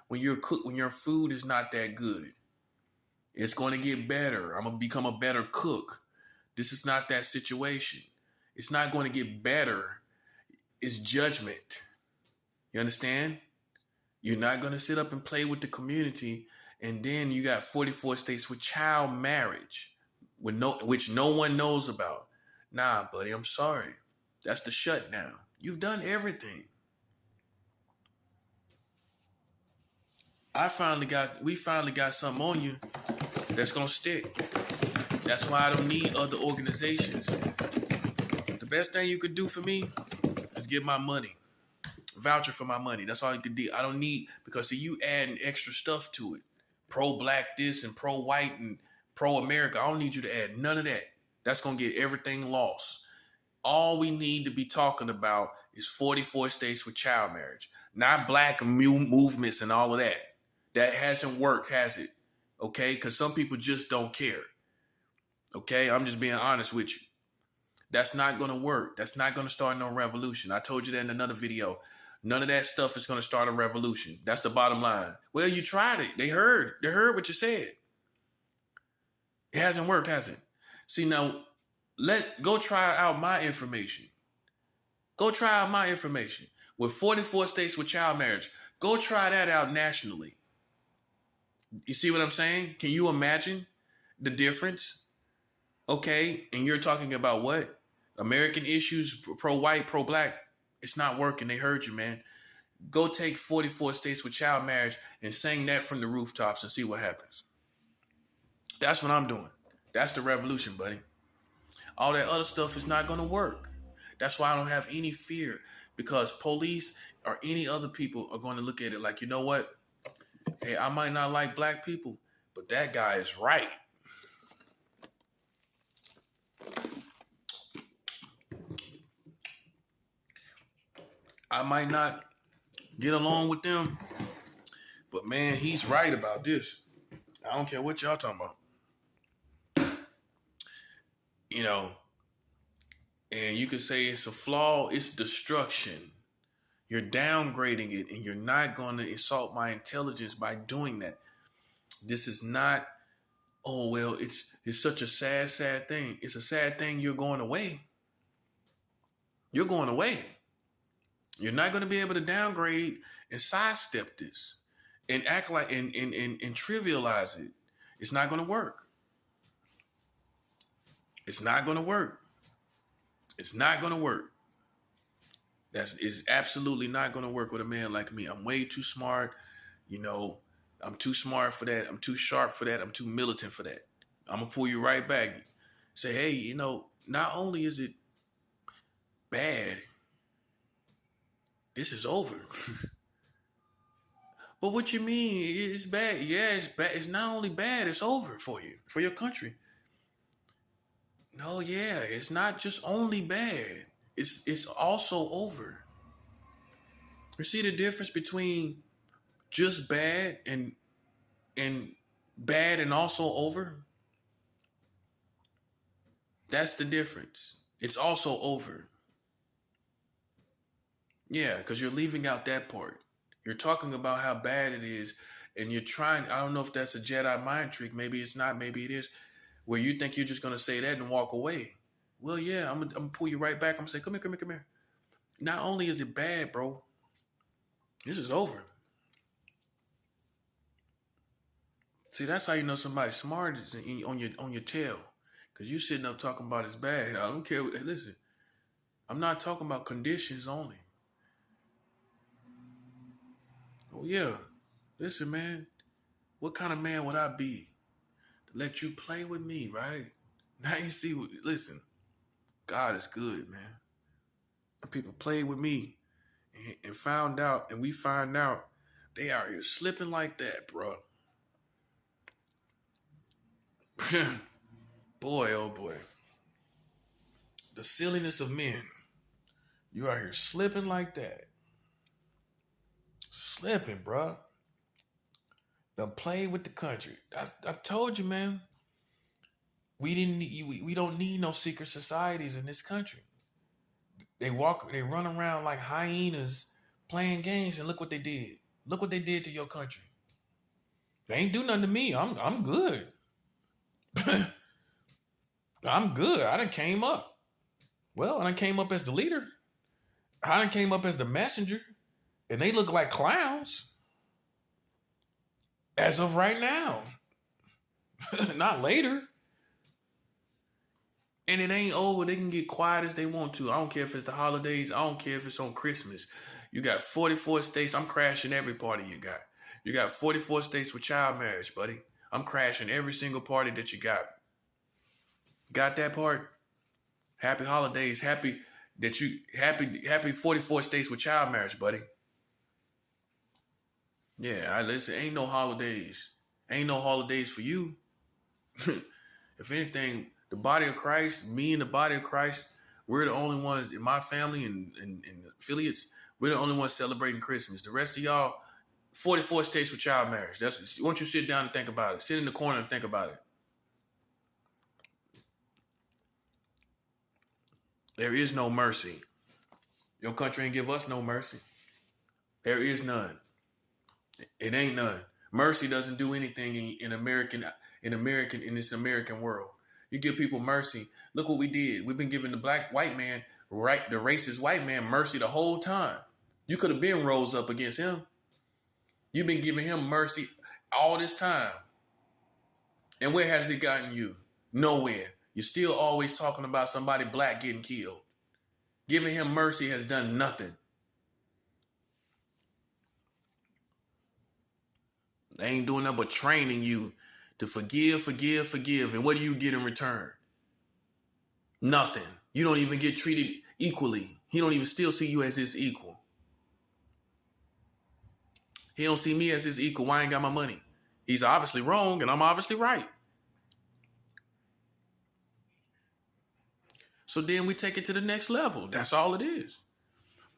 when your food is not that good. It's going to get better. I'm going to become a better cook. This is not that situation. It's not going to get better. It's judgment. You understand? You're not going to sit up and play with the community, and then you got 44 states with child marriage, which no one knows about. Nah, buddy, I'm sorry. That's the shutdown. You've done everything. We finally got something on you that's gonna stick. That's why I don't need other organizations. The best thing you could do for me is give my money. Voucher for my money. That's all you could do. I don't need, because see, you adding extra stuff to it. Pro-black this and pro-white and pro-America. I don't need you to add none of that. That's gonna get everything lost. All we need to be talking about is 44 states with child marriage, not black movements and all of that. That hasn't worked, has it? Okay, because some people just don't care. Okay, I'm just being honest with you. That's not going to work. That's not going to start no revolution. I told you that in another video. None of that stuff is going to start a revolution. That's the bottom line. Well, you tried it. They heard what you said. It hasn't worked, has it? See, now, go try out my information. Go try out my information. With 44 states with child marriage, go try that out nationally. You see what I'm saying? Can you imagine the difference? Okay, and you're talking about what? American issues, pro-white, pro-black. It's not working. They heard you, man. Go take 44 states with child marriage and sing that from the rooftops and see what happens. That's what I'm doing. That's the revolution, buddy. All that other stuff is not going to work. That's why I don't have any fear, because police or any other people are going to look at it like, you know what? Hey, I might not like black people, but that guy is right. I might not get along with them, but man, he's right about this. I don't care what y'all talking about. You know, and you could say it's a flaw, it's destruction. You're downgrading it, and you're not going to insult my intelligence by doing that. This is not, oh, well, it's such a sad, sad thing. It's a sad thing you're going away. You're going away. You're not going to be able to downgrade and sidestep this and act like and trivialize it. It's not going to work. It's not going to work. It's not going to work. It's absolutely not going to work with a man like me. I'm way too smart. You know, I'm too smart for that. I'm too sharp for that. I'm too militant for that. I'm going to pull you right back. Say, hey, you know, not only is it bad, this is over. But what you mean? It's bad. Yeah, it's bad. It's not only bad, it's over for you, for your country. No, yeah, it's not just only bad. It's also over. You see the difference between just bad and bad and also over? That's the difference. It's also over. Yeah, because you're leaving out that part. You're talking about how bad it is, and you're trying. I don't know if that's a Jedi mind trick. Maybe it's not. Maybe it is. Where you think you're just going to say that and walk away. Well, yeah, I'm going to pull you right back. I'm going to say, come here, come here, come here. Not only is it bad, bro, this is over. See, that's how you know somebody's smart is on your tail. Because you sitting up talking about it's bad. I don't care. Hey, listen, I'm not talking about conditions only. Oh, yeah. Listen, man, what kind of man would I be to let you play with me, right? Now you see, listen, God is good, man. People played with me and found out, and we find out they out here slipping like that, bro. Boy, oh boy. The silliness of men. You out here slipping like that. Slipping, bruh. Done play with the country. I told you, man. We don't need no secret societies in this country. They run around like hyenas playing games, and look what they did. Look what they did to your country. They ain't do nothing to me. I'm good. I'm good. I done came up. Well, I done came up as the leader. I done came up as the messenger. And they look like clowns. As of right now. Not later. And it ain't over. They can get quiet as they want to. I don't care if it's the holidays. I don't care if it's on Christmas. You got 44 states. I'm crashing every party you got. You got 44 states with child marriage, buddy. I'm crashing every single party that you got. Got that part? Happy holidays. Happy 44 states with child marriage, buddy. Yeah, listen, ain't no holidays. Ain't no holidays for you. If anything, the body of Christ, me and the body of Christ, we're the only ones in my family and affiliates, we're the only ones celebrating Christmas. The rest of y'all, 44 states with child marriage. Why don't you sit down and think about it? Sit in the corner and think about it. There is no mercy. Your country ain't give us no mercy. There is none. It ain't none. Mercy doesn't do anything in this American world. You give people mercy. Look what we did. We've been giving the the racist white man mercy the whole time. You could have been rose up against him. You've been giving him mercy all this time. And where has it gotten you? Nowhere. You're still always talking about somebody black getting killed. Giving him mercy has done nothing. They ain't doing nothing but training you to forgive. And what do you get in return? Nothing. You don't even get treated equally. He don't even still see you as his equal. He don't see me as his equal. Why I ain't got my money? He's obviously wrong and I'm obviously right. So then we take it to the next level. That's all it is.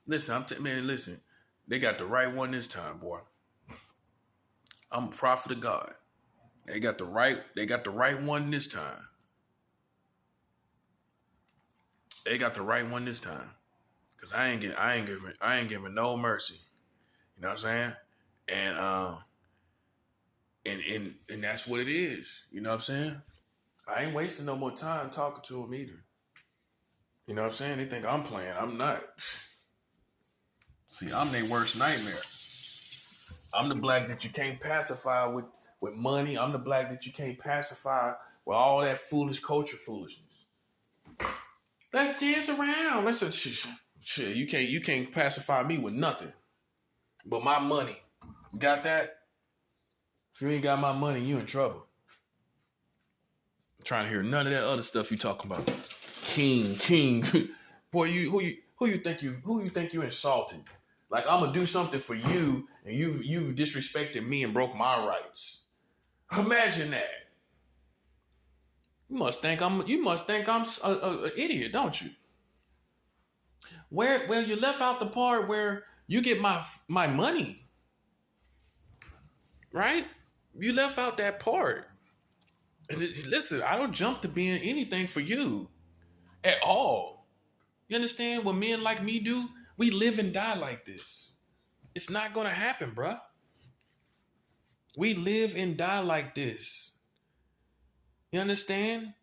Listen, listen. They got the right one this time, boy. I'm a prophet of God. They got the right one this time. They got the right one this time. Cause I ain't giving no mercy. You know what I'm saying? And that's what it is. You know what I'm saying? I ain't wasting no more time talking to them either. You know what I'm saying? They think I'm playing. I'm not. See, I'm their worst nightmare. I'm the black that you can't pacify with money. I'm the black that you can't pacify with all that foolish culture foolishness. Let's dance around. Shit. You can't pacify me with nothing but my money. You got that? If you ain't got my money, you in trouble. I'm trying to hear none of that other stuff you talking about. King. Boy, who you think you insulting? Like I'm gonna do something for you, and you've disrespected me and broke my rights. Imagine that. You must think I'm an idiot, don't you? Well, you left out the part where you get my money, right? You left out that part. Listen, I don't jump to being anything for you at all. You understand what men like me do? We live and die like this. It's not gonna happen, bruh. We live and die like this. You understand?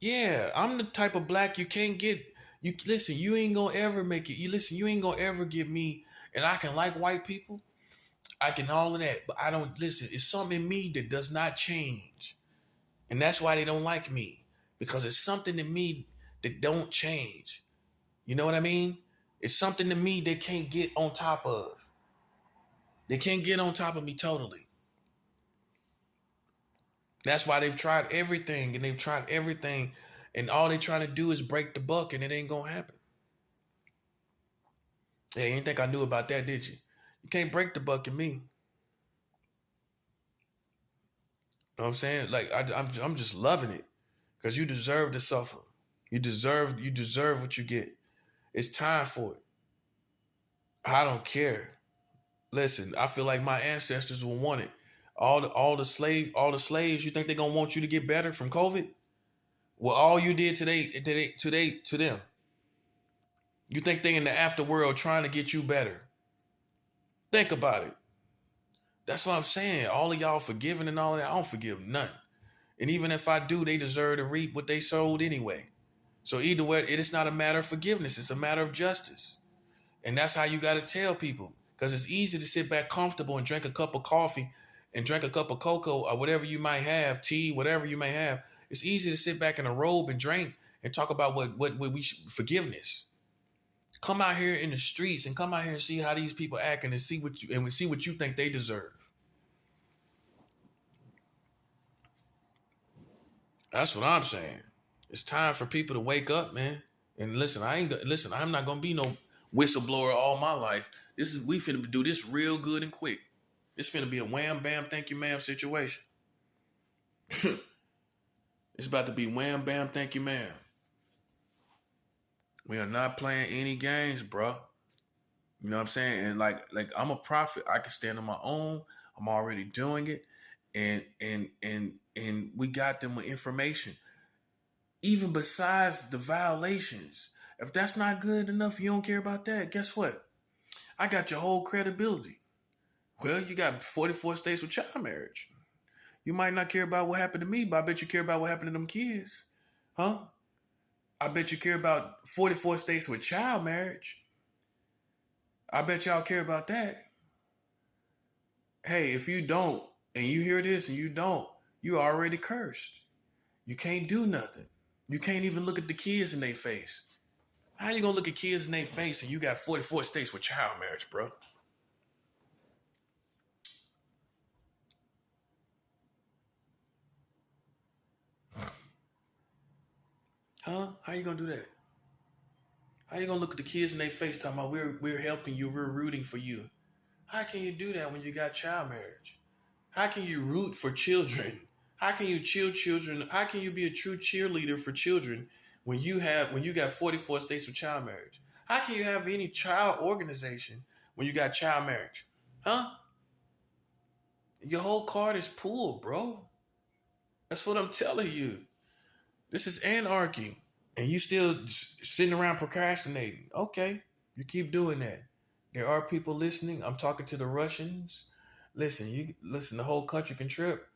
Yeah, I'm the type of black you can't get. You ain't gonna ever make it. You ain't gonna ever get me. And I can like white people. I can all of that. But I don't, listen, it's something in me that does not change. And that's why they don't like me. Because it's something in me that don't change. You know what I mean? It's something to me they can't get on top of. They can't get on top of me totally. That's why they've tried everything and all they're trying to do is break the buck and it ain't gonna happen. Hey, you didn't think I knew about that, did you? You can't break the buck in me. You know what I'm saying? Like I'm just loving it because you deserve to suffer. You deserve what you get. It's time for it. I don't care. Listen, I feel like my ancestors will want it. All the slaves, you think they're gonna want you to get better from COVID? Well, all you did to them. You think they in the afterworld trying to get you better. Think about it. That's what I'm saying. All of y'all forgiving and all that, I don't forgive none. And even if I do, they deserve to reap what they sowed anyway. So either way, it is not a matter of forgiveness. It's a matter of justice. And that's how you got to tell people. Because it's easy to sit back comfortable and drink a cup of coffee and drink a cup of cocoa or whatever you might have, tea, whatever you may have. It's easy to sit back in a robe and drink and talk about what we should, forgiveness. Come out here in the streets and come out here and see how these people acting and see what you think they deserve. That's what I'm saying. It's time for people to wake up, man. And listen, I'm not gonna be no whistleblower all my life. We finna do this real good and quick. It's finna be a wham bam thank you ma'am situation. It's about to be wham bam thank you ma'am. We are not playing any games, bro. You know what I'm saying? And like I'm a prophet. I can stand on my own. I'm already doing it. And we got them with information. Even besides the violations. If that's not good enough, you don't care about that. Guess what? I got your whole credibility. Well, you got 44 states with child marriage. You might not care about what happened to me, but I bet you care about what happened to them kids. Huh? I bet you care about 44 states with child marriage. I bet y'all care about that. Hey, if you don't, and you hear this and you don't, you already cursed. You can't do nothing. You can't even look at the kids in their face. How you gonna look at kids in their face and you got 44 states with child marriage, bro? Huh? How you gonna do that? How you gonna look at the kids in their face talking about we're helping you, we're rooting for you? How can you do that when you got child marriage? How can you root for children? How can you chill children? How can you be a true cheerleader for children when you got 44 states with child marriage? How can you have any child organization when you got child marriage? Huh? Your whole card is pulled, bro. That's what I'm telling you. This is anarchy. And you still sitting around procrastinating. Okay, you keep doing that. There are people listening. I'm talking to the Russians. Listen, the whole country can trip.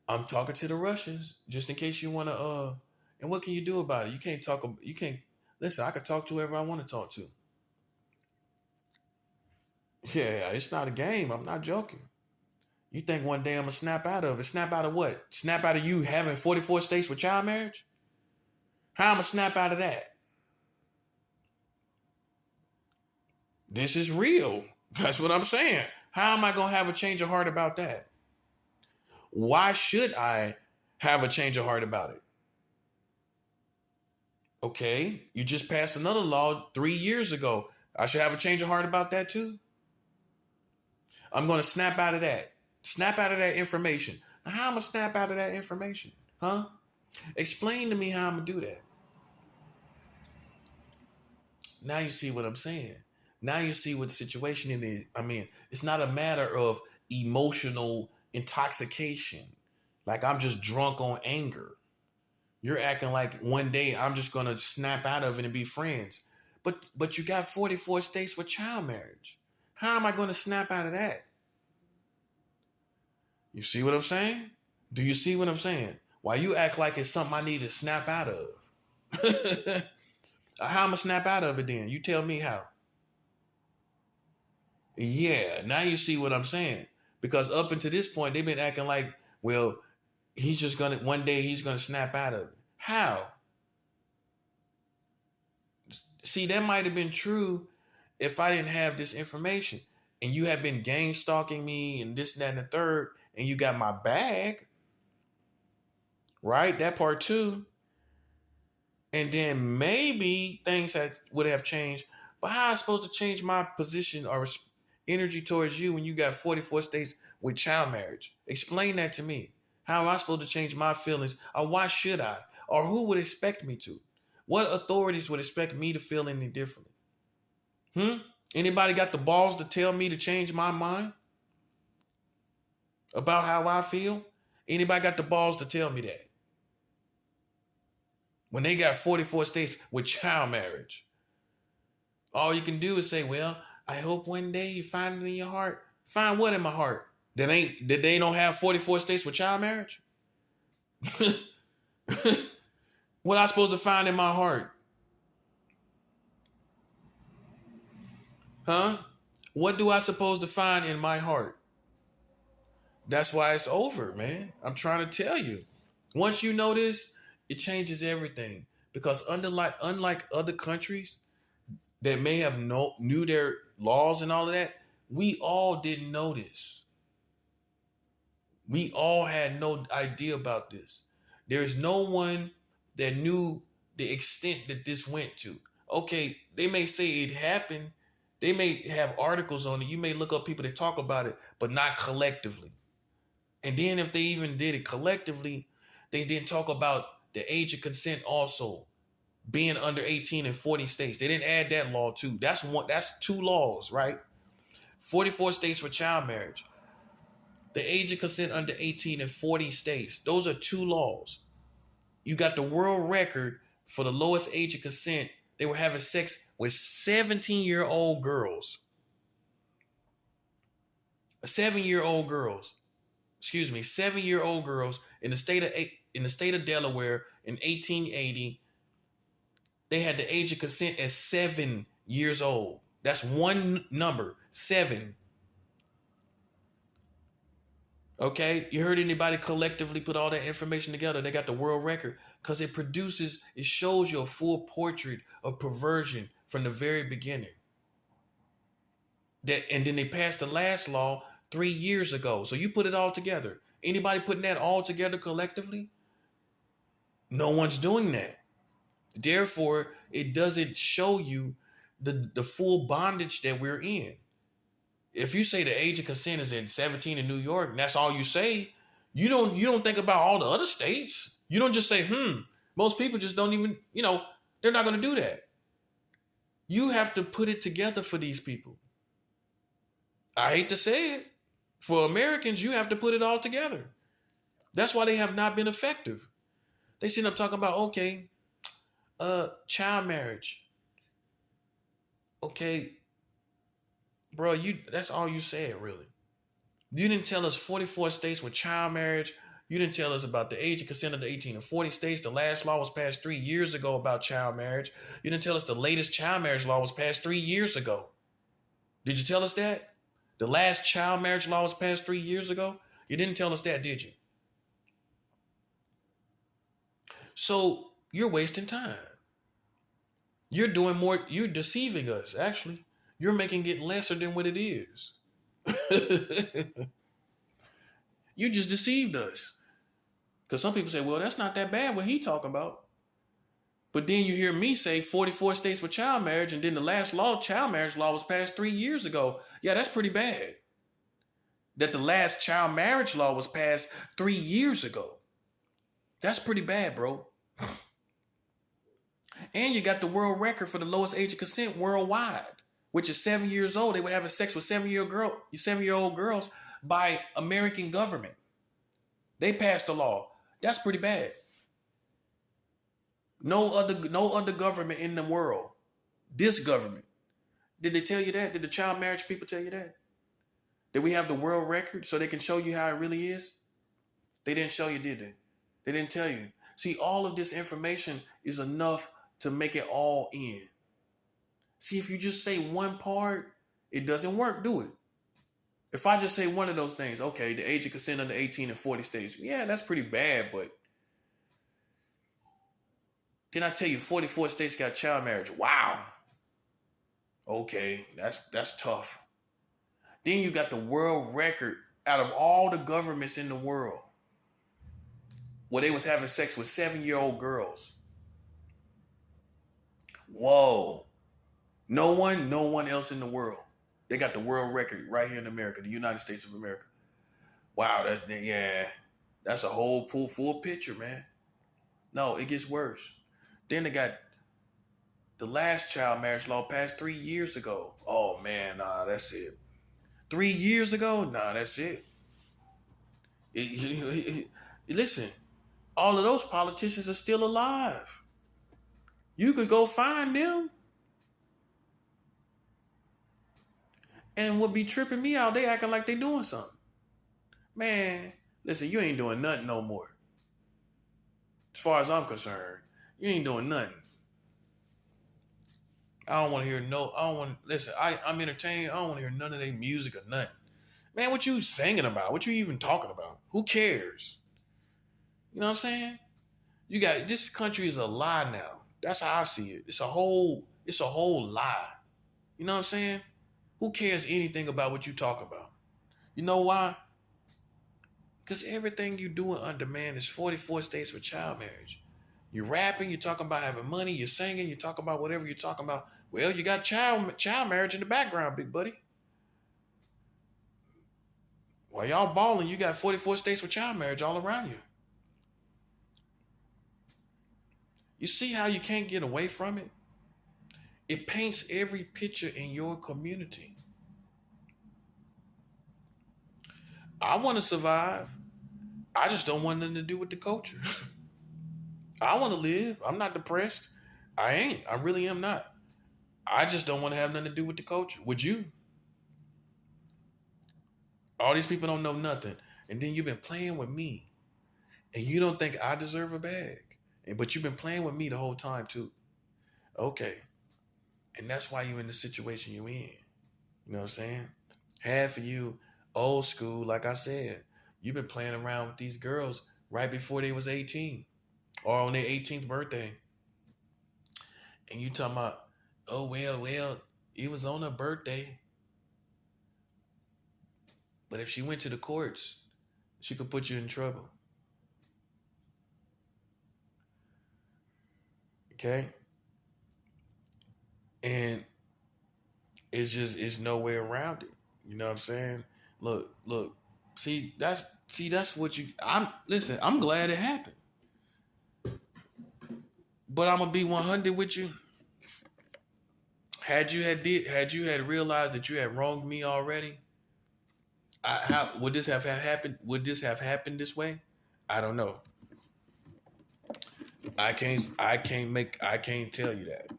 I'm talking to the Russians, just in case you want to, and what can you do about it? You can't, listen, I can talk to whoever I want to talk to. Yeah, it's not a game. I'm not joking. You think one day I'm going to snap out of it? Snap out of what? Snap out of you having 44 states with child marriage? How am I going to snap out of that? This is real. That's what I'm saying. How am I going to have a change of heart about that? Why should I have a change of heart about it? Okay, you just passed another law 3 years ago. I should have a change of heart about that too. I'm going to snap out of that. Snap out of that information. Now, how am I going to snap out of that information? Huh? Explain to me how I'm going to do that. Now you see what I'm saying. Now you see what the situation is. I mean, it's not a matter of emotional intoxication. Like I'm just drunk on anger. You're acting like one day I'm just going to snap out of it and be friends. But you got 44 states with child marriage. How am I going to snap out of that? You see what I'm saying? Do you see what I'm saying? Why you act like it's something I need to snap out of? How am I going to snap out of it then? You tell me how. Yeah, now you see what I'm saying. Because up until this point, they've been acting like, well, one day he's going to snap out of it. How? See, that might have been true if I didn't have this information. And you have been gang stalking me and this, that, and the third, and you got my bag. Right? That part too. And then maybe things would have changed. But how am I supposed to change my position or energy towards you when you got 44 states with child marriage? Explain that to me. How am I supposed to change my feelings? Or why should I? Or who would expect me to? What authorities would expect me to feel any differently? Anybody got the balls to tell me to change my mind about how I feel? Anybody got the balls to tell me that? When they got 44 states with child marriage, all you can do is say, well, I hope one day you find it in your heart. Find what in my heart? That they don't have 44 states with child marriage? What I supposed to find in my heart? Huh? What do I supposed to find in my heart? That's why it's over, man. I'm trying to tell you. Once you know this, it changes everything. Because unlike other countries that may have knew their laws and all of that, we all didn't know this. We all had no idea about this. There is no one that knew the extent that this went to. Okay, they may say it happened. They may have articles on it. You may look up people that talk about it, but not collectively. And then if they even did it collectively, they didn't talk about the age of consent also being under 18 in 40 states. They didn't add that law too. That's two laws, right? 44 states for child marriage. The age of consent under 18 in 40 states. Those are two laws. You got the world record for the lowest age of consent. They were having sex with 17-year-old girls. 7-year-old girls. 7-year-old girls in the state of Delaware in 1880. They had the age of consent at 7 years old. That's one number, 7. Okay, you heard anybody collectively put all that information together? They got the world record because it shows you a full portrait of perversion from the very beginning. And then they passed the last law 3 years ago. So you put it all together. Anybody putting that all together collectively? No one's doing that. Therefore, it doesn't show you the full bondage that we're in. If you say the age of consent is at 17 in New York, and that's all you say, you don't think about all the other states. You don't just say, most people just don't even, they're not going to do that. You have to put it together for these people. I hate to say it. For Americans, you have to put it all together. That's why they have not been effective. They sit up talking about, okay, child marriage. Okay, bro, that's all you said, really. You didn't tell us 44 states with child marriage. You didn't tell us about the age of consent of the 18 and 40 states. The last law was passed 3 years ago about child marriage. You didn't tell us the latest child marriage law was passed 3 years ago. Did you tell us that? The last child marriage law was passed 3 years ago? You didn't tell us that, did you? So you're wasting time. You're doing more. You're deceiving us, actually. You're making it lesser than what it is. You just deceived us. Because some people say, well, that's not that bad what he talking about. But then you hear me say 44 states with child marriage, and then the last child marriage law was passed 3 years ago. Yeah, that's pretty bad. That the last child marriage law was passed 3 years ago. That's pretty bad, bro. And you got the world record for the lowest age of consent worldwide, which is 7 years old. They were having sex with 7-year-old girls by American government. They passed the law. That's pretty bad. No other government in the world. This government. Did they tell you that? Did the child marriage people tell you that? Did we have the world record so they can show you how it really is? They didn't show you, did they? They didn't tell you. See, all of this information is enough to make it all in. See, if you just say one part, it doesn't work, do it? If I just say one of those things, okay, the age of consent under 18 and 40 states, yeah, that's pretty bad, but then I tell you 44 states got child marriage. Wow. Okay, that's tough. Then you got the world record out of all the governments in the world where they was having sex with 7-year-old girls. Whoa. No one else in the world. They got the world record right here in America, the United States of America. Wow, that's a whole full picture, man. No, it gets worse. Then they got The last child marriage law passed 3 years ago. Oh man, nah, that's it. 3 years ago, nah, that's it. Listen, all of those politicians are still alive. You could go find them. And what be tripping me out, they acting like they doing something. Man, listen, you ain't doing nothing no more. As far as I'm concerned, you ain't doing nothing. I don't want to hear no. I don't want. Listen, I'm entertained. I don't want to hear none of their music or nothing. Man, what you singing about? What you even talking about? Who cares? You know what I'm saying? You got this country is a lie now. That's how I see it. It's a whole lie. You know what I'm saying? Who cares anything about what you talk about? You know why? Because everything you doing on demand is 44 states for child marriage. You're rapping, you're talking about having money, you're singing, you're talking about whatever you're talking about. Well, you got child marriage in the background, big buddy. While y'all balling, you got 44 states for child marriage all around you. You see how you can't get away from it? It paints every picture in your community. I want to survive. I just don't want nothing to do with the culture. I want to live. I'm not depressed. I ain't. I really am not. I just don't want to have nothing to do with the culture. Would you? All these people don't know nothing. And then you've been playing with me. And you don't think I deserve a bag. But you've been playing with me the whole time too. Okay. And that's why you're in the situation you're in. You know what I'm saying? Half of you, old school, like I said, you've been playing around with these girls right before they was 18 or on their 18th birthday. And you talking about, oh, well, it was on her birthday. But if she went to the courts, she could put you in trouble. Okay? And it's no way around it. You know what I'm saying? Look. See, that's what I'm glad it happened. But I'm gonna be 100 with you. Had you had realized that you had wronged me already, how would this have happened? Would this have happened this way? I don't know. I can't tell you that.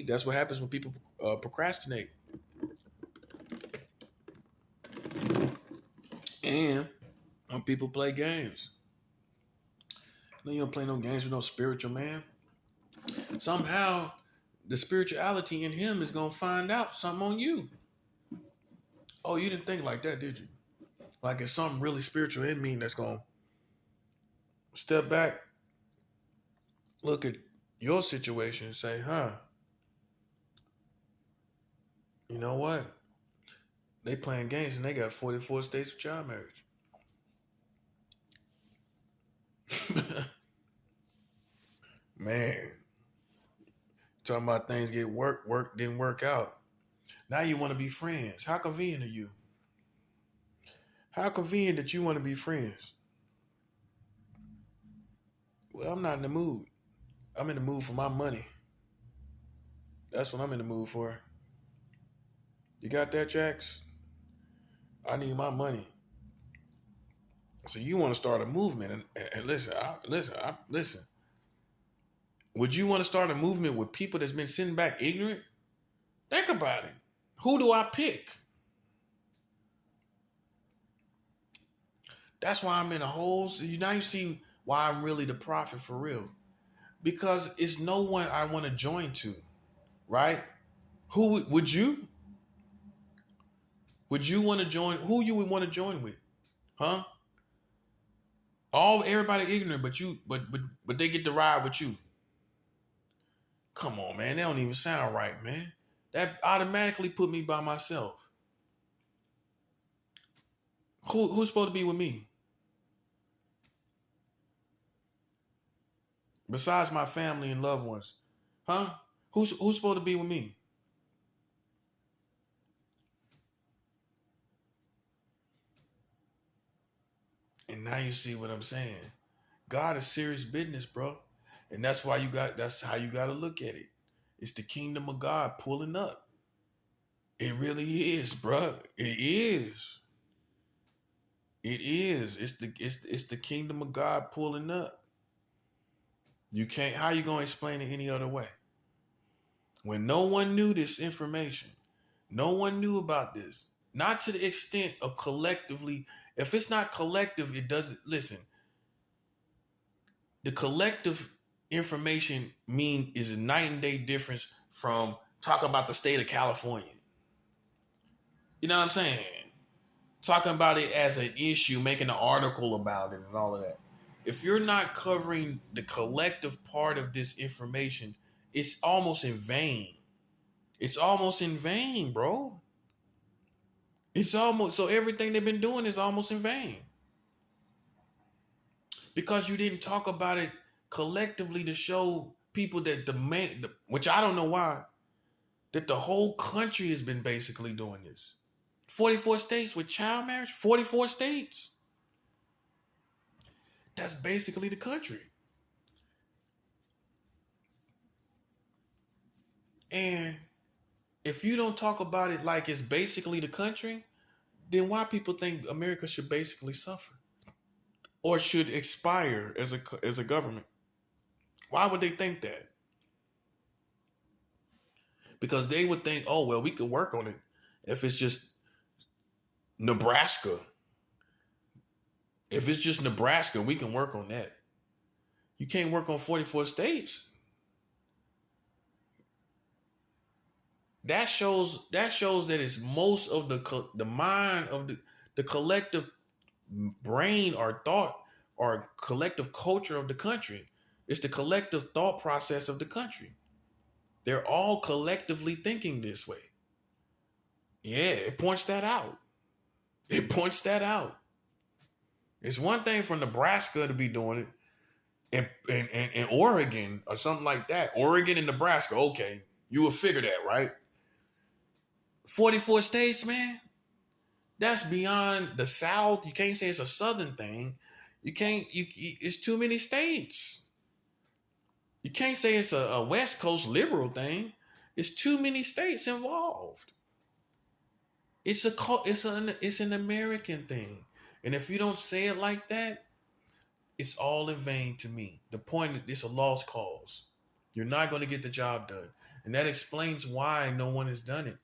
That's what happens when people procrastinate. And when people play games. No, you don't play no games with no spiritual man. Somehow the spirituality in him is gonna find out something on you. Oh, you didn't think like that, did you? Like it's something really spiritual in me that's gonna step back, look at your situation and say, you know what? They playing games and they got 44 states of child marriage. Man, talking about things get work didn't work out. Now you want to be friends. How convenient are you? How convenient that you want to be friends? Well, I'm not in the mood. I'm in the mood for my money. That's what I'm in the mood for. You got that, Jax? I need my money. So you want to start a movement and listen. Would you want to start a movement with people that's been sitting back ignorant? Think about it. Who do I pick? That's why I'm in a hole. So now you see why I'm really the prophet for real. Because it's no one I want to join to, right? Who would you? Would you want to join? Who you would want to join with? Huh? Everybody ignorant, but they get to ride with you. Come on, man. They don't even sound right, man. That automatically put me by myself. Who's supposed to be with me? Besides my family and loved ones. Huh? Who's supposed to be with me? And now you see what I'm saying. God is serious business, bro. And that's how you got to look at it. It's the kingdom of God pulling up. It really is, bro. It is. It is. It's the kingdom of God pulling up. You can't, how you going to explain it any other way? When no one knew this information, no one knew about this, not to the extent of collectively. If it's not collective, it doesn't, listen, the collective information is a night and day difference from talking about the state of California. You know what I'm saying? Talking about it as an issue, making an article about it and all of that. If you're not covering the collective part of this information, it's almost in vain. It's almost in vain, bro. It's almost, so everything they've been doing is almost in vain. Because you didn't talk about it collectively to show people that which I don't know why, that the whole country has been basically doing this. 44 states with child marriage, 44 states. That's basically the country. And if you don't talk about it like it's basically the country, then why people think America should basically suffer or should expire as a government? Why would they think that? Because they would think, oh, well, we could work on it if it's just Nebraska. If it's just Nebraska, we can work on that. You can't work on 44 states. That shows that it's most of the mind of the collective brain or thought or collective culture of the country. It's the collective thought process of the country. They're all collectively thinking this way. Yeah, it points that out. It points that out. It's one thing for Nebraska to be doing it, and Oregon or something like that. Oregon and Nebraska, okay, you will figure that, right? 44 states, man. That's beyond the South. You can't say it's a Southern thing. It's too many states. You can't say it's a West Coast liberal thing. It's too many states involved. It's an American thing. And if you don't say it like that, it's all in vain to me. The point is it's a lost cause. You're not going to get the job done. And that explains why no one has done it.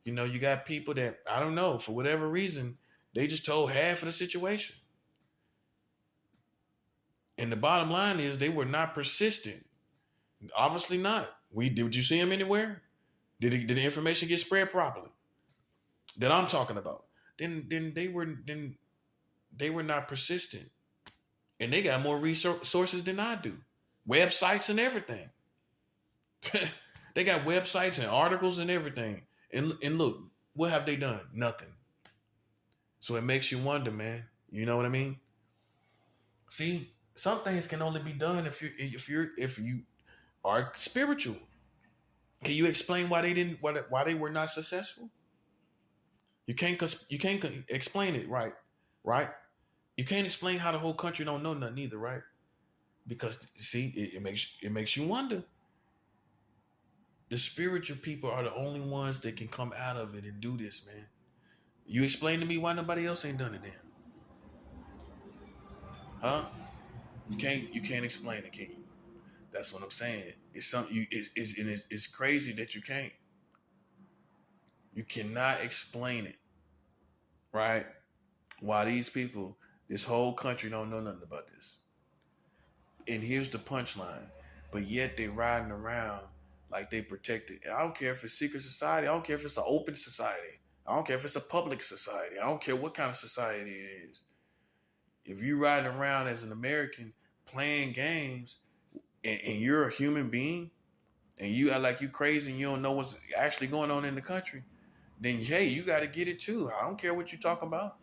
You know, you got people that, I don't know, for whatever reason, they just told half of the situation. And the bottom line is they were not persistent. Obviously not. Did you see him anywhere? Did the information get spread properly? That I'm talking about. Then they were not persistent. And they got more resources than I do. Websites and everything. They got websites and articles and everything. And look, what have they done? Nothing. So it makes you wonder, man. You know what I mean? See, some things can only be done if you are spiritual. Can you explain why they were not successful? You can't explain it, right? You can't explain how the whole country don't know nothing either, right? Because see, it makes you wonder. The spiritual people are the only ones that can come out of it and do this, man. You explain to me why nobody else ain't done it then. Huh? You can't explain it, can you? That's what I'm saying. It's crazy that you can't. You cannot explain it, right? Why these people, this whole country don't know nothing about this. And here's the punchline. But yet they riding around like they protected. I don't care if it's secret society. I don't care if it's an open society. I don't care if it's a public society. I don't care what kind of society it is. If you riding around as an American playing games and you're a human being and you act like you crazy and you don't know what's actually going on in the country, then hey, you got to get it too. I don't care what you're talking about.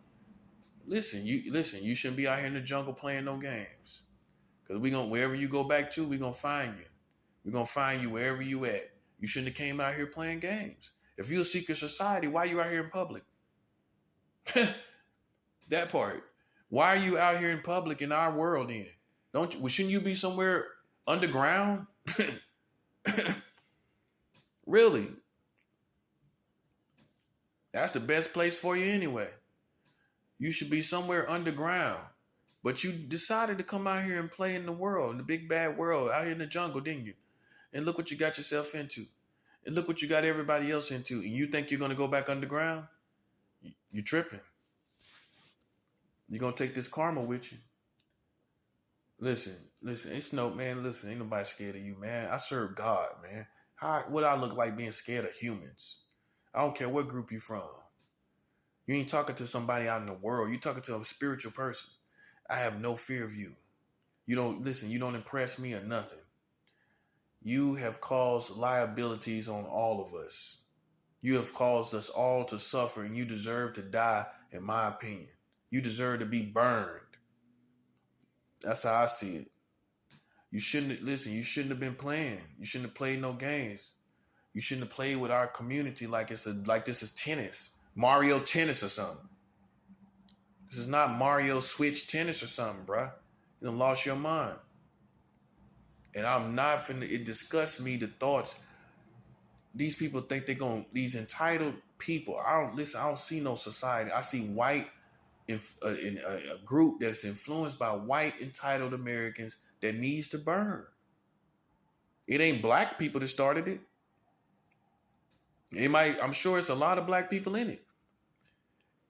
Listen, you shouldn't be out here in the jungle playing no games. Because wherever you go back to, we're going to find you. We're going to find you wherever you at. You shouldn't have came out here playing games. If you're a secret society, why are you out here in public? That part. Why are you out here in public in our world then? Don't you? Well, shouldn't you be somewhere underground? Really? That's the best place for you anyway. You should be somewhere underground. But you decided to come out here and play in the world, in the big bad world, out here in the jungle, didn't you? And look what you got yourself into. And look what you got everybody else into. And you think you're going to go back underground? You're tripping. You're going to take this karma with you. Listen, it's no, man, listen, ain't nobody scared of you, man. I serve God, man. What I look like being scared of humans? I don't care what group you from. You ain't talking to somebody out in the world. You talking to a spiritual person. I have no fear of you. You don't impress me or nothing. You have caused liabilities on all of us. You have caused us all to suffer, and you deserve to die, in my opinion. You deserve to be burned. That's how I see it. You shouldn't have been playing. You shouldn't have played no games. You shouldn't have played with our community like this is tennis. Mario tennis or something. This is not Mario Switch tennis or something, bruh. You done lost your mind. And I'm not finna, it disgusts me, the thoughts. These people think these entitled people. I don't see no society. I see white, in a group that's influenced by white entitled Americans that needs to burn. It ain't black people that started it. I'm sure it's a lot of black people in it.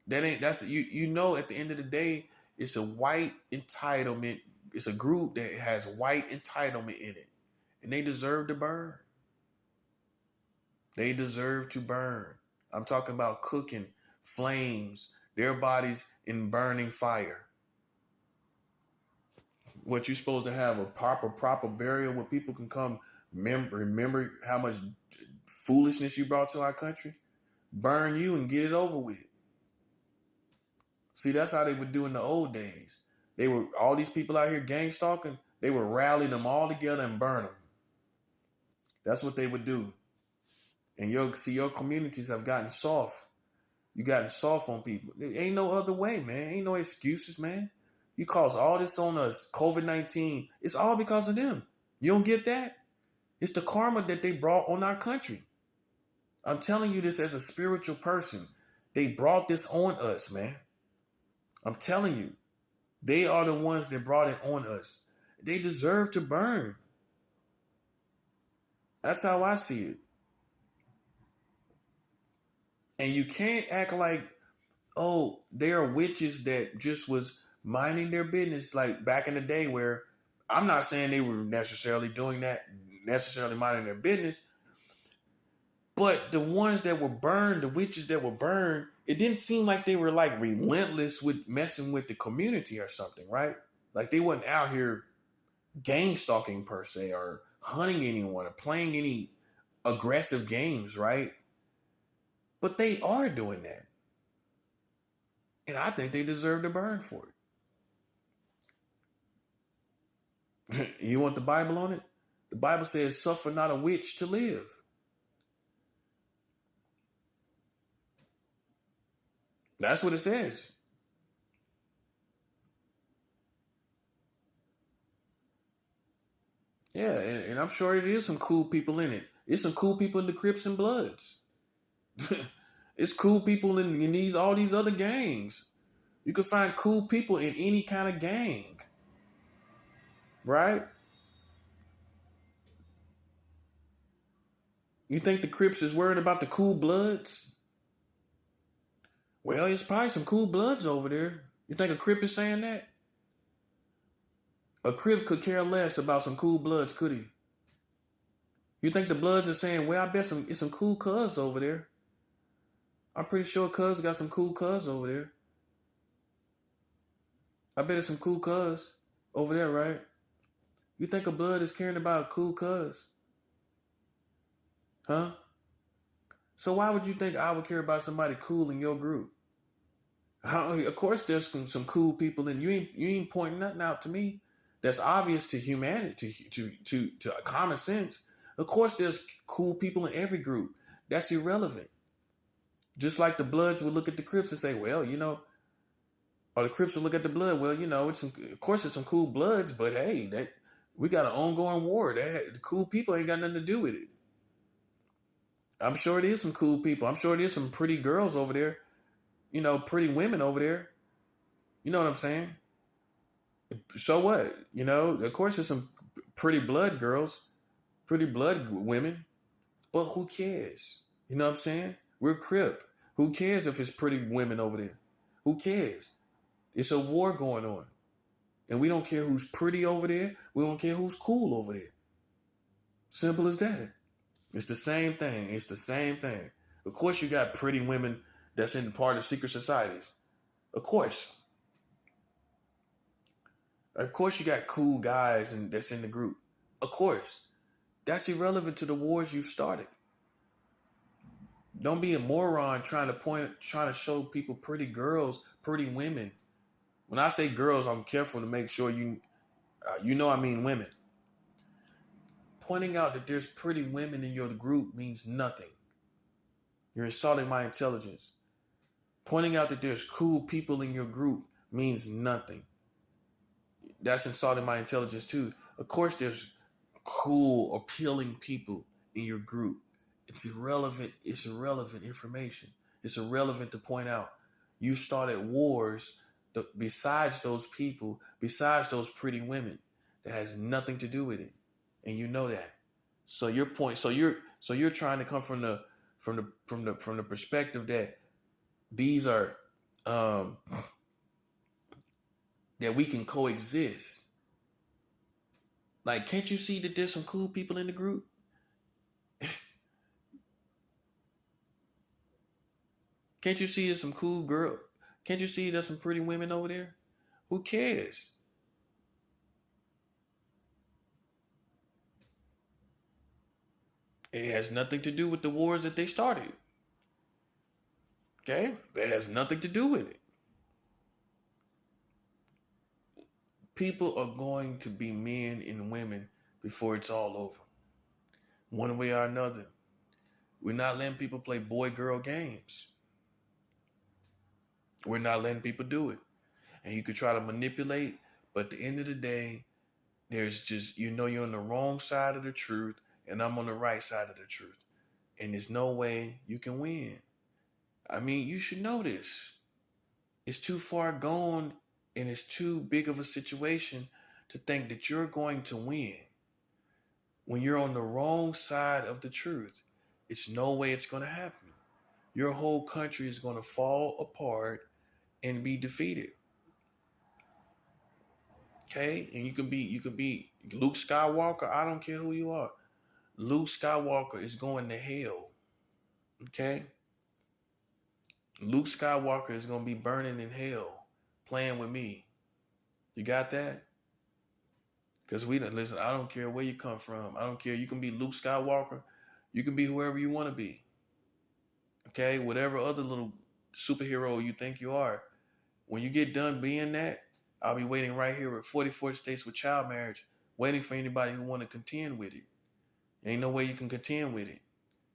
At the end of the day, it's a white entitlement. It's a group that has white entitlement in it. And they deserve to burn. They deserve to burn. I'm talking about cooking flames, their bodies in burning fire. What, you supposed to have a proper burial where people can come remember how much foolishness you brought to our country? Burn you and get it over with. See, that's how they would do in the old days. All these people out here gang stalking, they would rally them all together and burn them. That's what they would do. And your communities have gotten soft. You gotten soft on people. There ain't no other way, man. Ain't no excuses, man. You cause all this on us, COVID-19. It's all because of them. You don't get that? It's the karma that they brought on our country. I'm telling you this as a spiritual person. They brought this on us, man. I'm telling you. They are the ones that brought it on us. They deserve to burn. That's how I see it. And you can't act like, oh, there are witches that just was minding their business like back in the day, where I'm not saying they were necessarily doing that, necessarily minding their business, but the ones that were burned, the witches that were burned, it didn't seem like they were like relentless with messing with the community or something, right? Like they wasn't out here gang stalking per se, or hunting anyone, or playing any aggressive games, right? But they are doing that. And I think they deserve to burn for it. You want the Bible on it? The Bible says, suffer not a witch to live. That's what it says. Yeah, and I'm sure it is some cool people in it. It's some cool people in the Crips and Bloods. It's cool people in all these other gangs. You can find cool people in any kind of gang. Right? You think the Crips is worried about the cool Bloods? Well, there's probably some cool Bloods over there. You think a Crip is saying that? A Crip could care less about some cool Bloods, could he? You think the Bloods are saying, well, I bet it's some cool cuz over there. I'm pretty sure cuz got some cool cuz over there. I bet it's some cool cuz over there, right? You think a Blood is caring about a cool cuz? Huh? So why would you think I would care about somebody cool in your group? Of course there's some cool people, and you ain't pointing nothing out to me that's obvious to humanity, to common sense. Of course there's cool people in every group. That's irrelevant. Just like the Bloods would look at the Crips and say, well, Or the Crips will look at the blood. Well, it's of course it's some cool bloods, but hey, that we got an ongoing war. The cool people ain't got nothing to do with it. I'm sure it is some cool people. I'm sure it is some pretty girls over there. Pretty women over there. You know what I'm saying? So what? Of course there's some pretty blood girls, pretty blood women, but who cares? You know what I'm saying? We're Crip. Who cares if it's pretty women over there? Who cares? It's a war going on. And we don't care who's pretty over there. We don't care who's cool over there. Simple as that. It's the same thing. It's the same thing. Of course you got pretty women that's in part of secret societies. Of course. Of course you got cool guys that's in the group. Of course. That's irrelevant to the wars you've started. Don't be a moron trying to show people pretty girls, pretty women. When I say girls, I'm careful to make sure I mean women. Pointing out that there's pretty women in your group means nothing. You're insulting my intelligence. Pointing out that there's cool people in your group means nothing. That's insulting my intelligence too. Of course, there's cool, appealing people in your group. It's irrelevant. It's irrelevant information. It's irrelevant to point out. You started wars besides those people, besides those pretty women, that has nothing to do with it, and you know that. So your point. So you're trying to come from the perspective that these are that we can coexist. Like, can't you see that there's some cool people in the group? Can't you see there's some cool girl? Can't you see there's some pretty women over there? Who cares? It has nothing to do with the wars that they started. Okay? It has nothing to do with it. People are going to be men and women before it's all over. One way or another. We're not letting people play boy-girl games. We're not letting people do it. And you could try to manipulate, but at the end of the day, there's just, you're on the wrong side of the truth, and I'm on the right side of the truth. And there's no way you can win. I mean, you should know this. It's too far gone, and it's too big of a situation to think that you're going to win. When you're on the wrong side of the truth, it's no way it's going to happen. Your whole country is going to fall apart and be defeated. Okay? And you can be Luke Skywalker. I don't care who you are. Luke Skywalker is going to hell. Okay? Luke Skywalker is going to be burning in hell, playing with me. You got that? Because listen, I don't care where you come from. I don't care. You can be Luke Skywalker. You can be whoever you want to be. Okay? Whatever other little superhero you think you are. When you get done being that, I'll be waiting right here at 44 states with child marriage, waiting for anybody who want to contend with it. Ain't no way you can contend with it.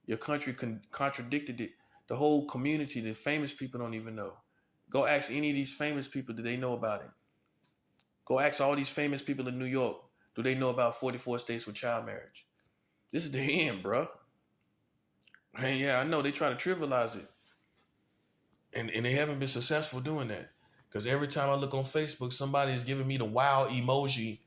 Your country contradicted it. The whole community, the famous people don't even know. Go ask any of these famous people, do they know about it? Go ask all these famous people in New York, do they know about 44 states with child marriage? This is the end, bro. And yeah, I know they try to trivialize it. And they haven't been successful doing that. Because every time I look on Facebook, somebody is giving me the wow emoji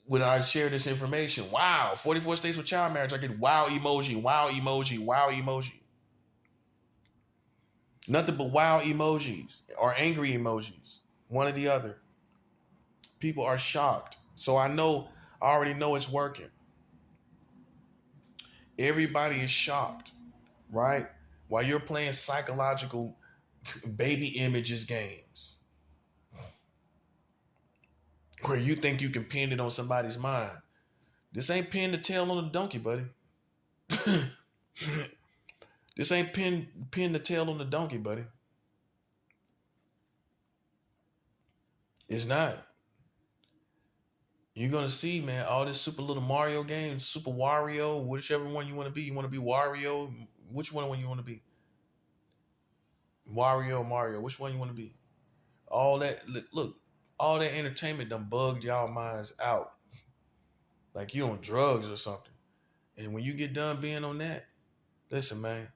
when I share this information. Wow, 44 states with child marriage. I get wow emoji, wow emoji, wow emoji. Nothing but wow emojis or angry emojis. One or the other. People are shocked. So I already know it's working. Everybody is shocked, right? While you're playing psychological baby images games where you think you can pin it on somebody's mind. This ain't pin the tail on the donkey, buddy. This ain't pin the tail on the donkey, buddy. It's not. You're going to see, man, all this Super Little Mario games, Super Wario, whichever one you want to be. You want to be Wario? Which one you want to be? Wario, Mario, which one you want to be? All that look, all that entertainment done bugged y'all minds out. Like you on drugs or something. And when you get done being on that, listen, man,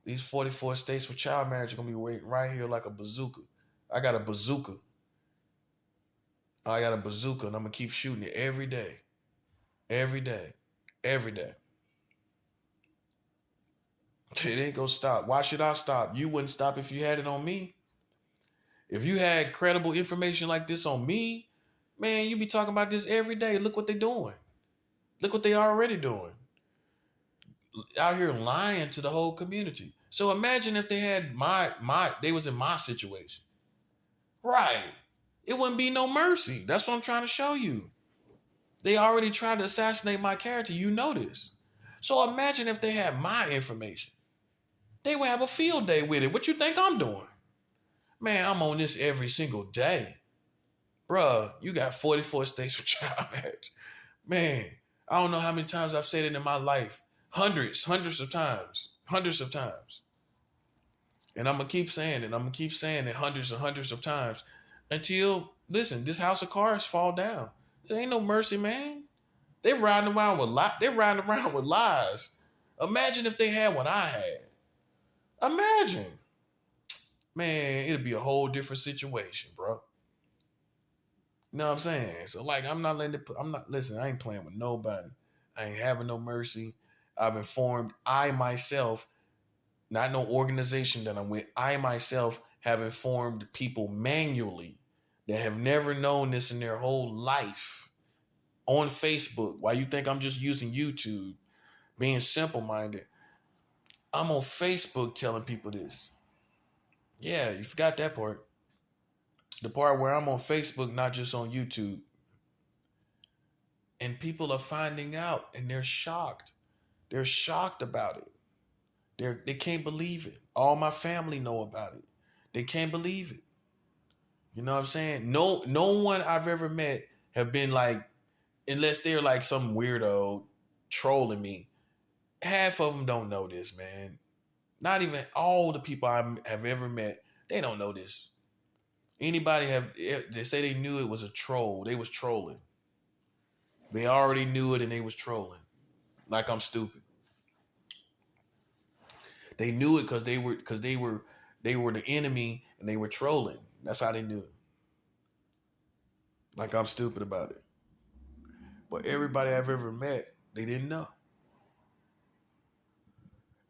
these 44 states for child marriage are gonna be waiting right here like a bazooka. I got a bazooka. I got a bazooka and I'm gonna keep shooting it every day. Every day. Every day. It ain't gonna stop. Why should I stop? You wouldn't stop if you had it on me. If you had credible information like this on me, man, you be talking about this every day. Look what they're doing. Look what they already doing. Out here lying to the whole community. So imagine if they had they was in my situation. Right. It wouldn't be no mercy. That's what I'm trying to show you. They already tried to assassinate my character. You know this. So imagine if they had my information. They would have a field day with it. What you think I'm doing? Man, I'm on this every single day. Bruh, you got 44 states for child marriage. Man, I don't know how many times I've said it in my life. Hundreds of times. Hundreds of times. And I'm going to keep saying it. I'm going to keep saying it hundreds and hundreds of times until, listen, this house of cards fall down. There ain't no mercy, man. They're riding around with lies. Imagine if they had what I had. Imagine. Man, it'd be a whole different situation, bro. You know what I'm saying? So, like, listen, I ain't playing with nobody. I ain't having no mercy. I've informed, I myself, not no organization that I'm with, I myself have informed people manually that have never known this in their whole life on Facebook. Why you think I'm just using YouTube, being simple-minded? I'm on Facebook telling people this. Yeah, you forgot that part. The part where I'm on Facebook, not just on YouTube. And people are finding out and they're shocked. They're shocked about it. They can't believe it. All my family know about it. They can't believe it. You know what I'm saying? No one I've ever met have been like, unless they're like some weirdo trolling me. Half of them don't know this, man. Not even all the people I have ever met, they don't know this. Anybody they say they knew it was a troll. They was trolling. They already knew it and they was trolling. Like I'm stupid. They knew it because they were the enemy and they were trolling. That's how they knew it. Like I'm stupid about it. But everybody I've ever met, they didn't know.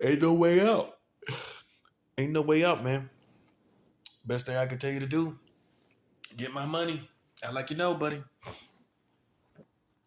Ain't no way out. Ain't no way out, man. Best thing I can tell you to do, get my money. I like you know, buddy.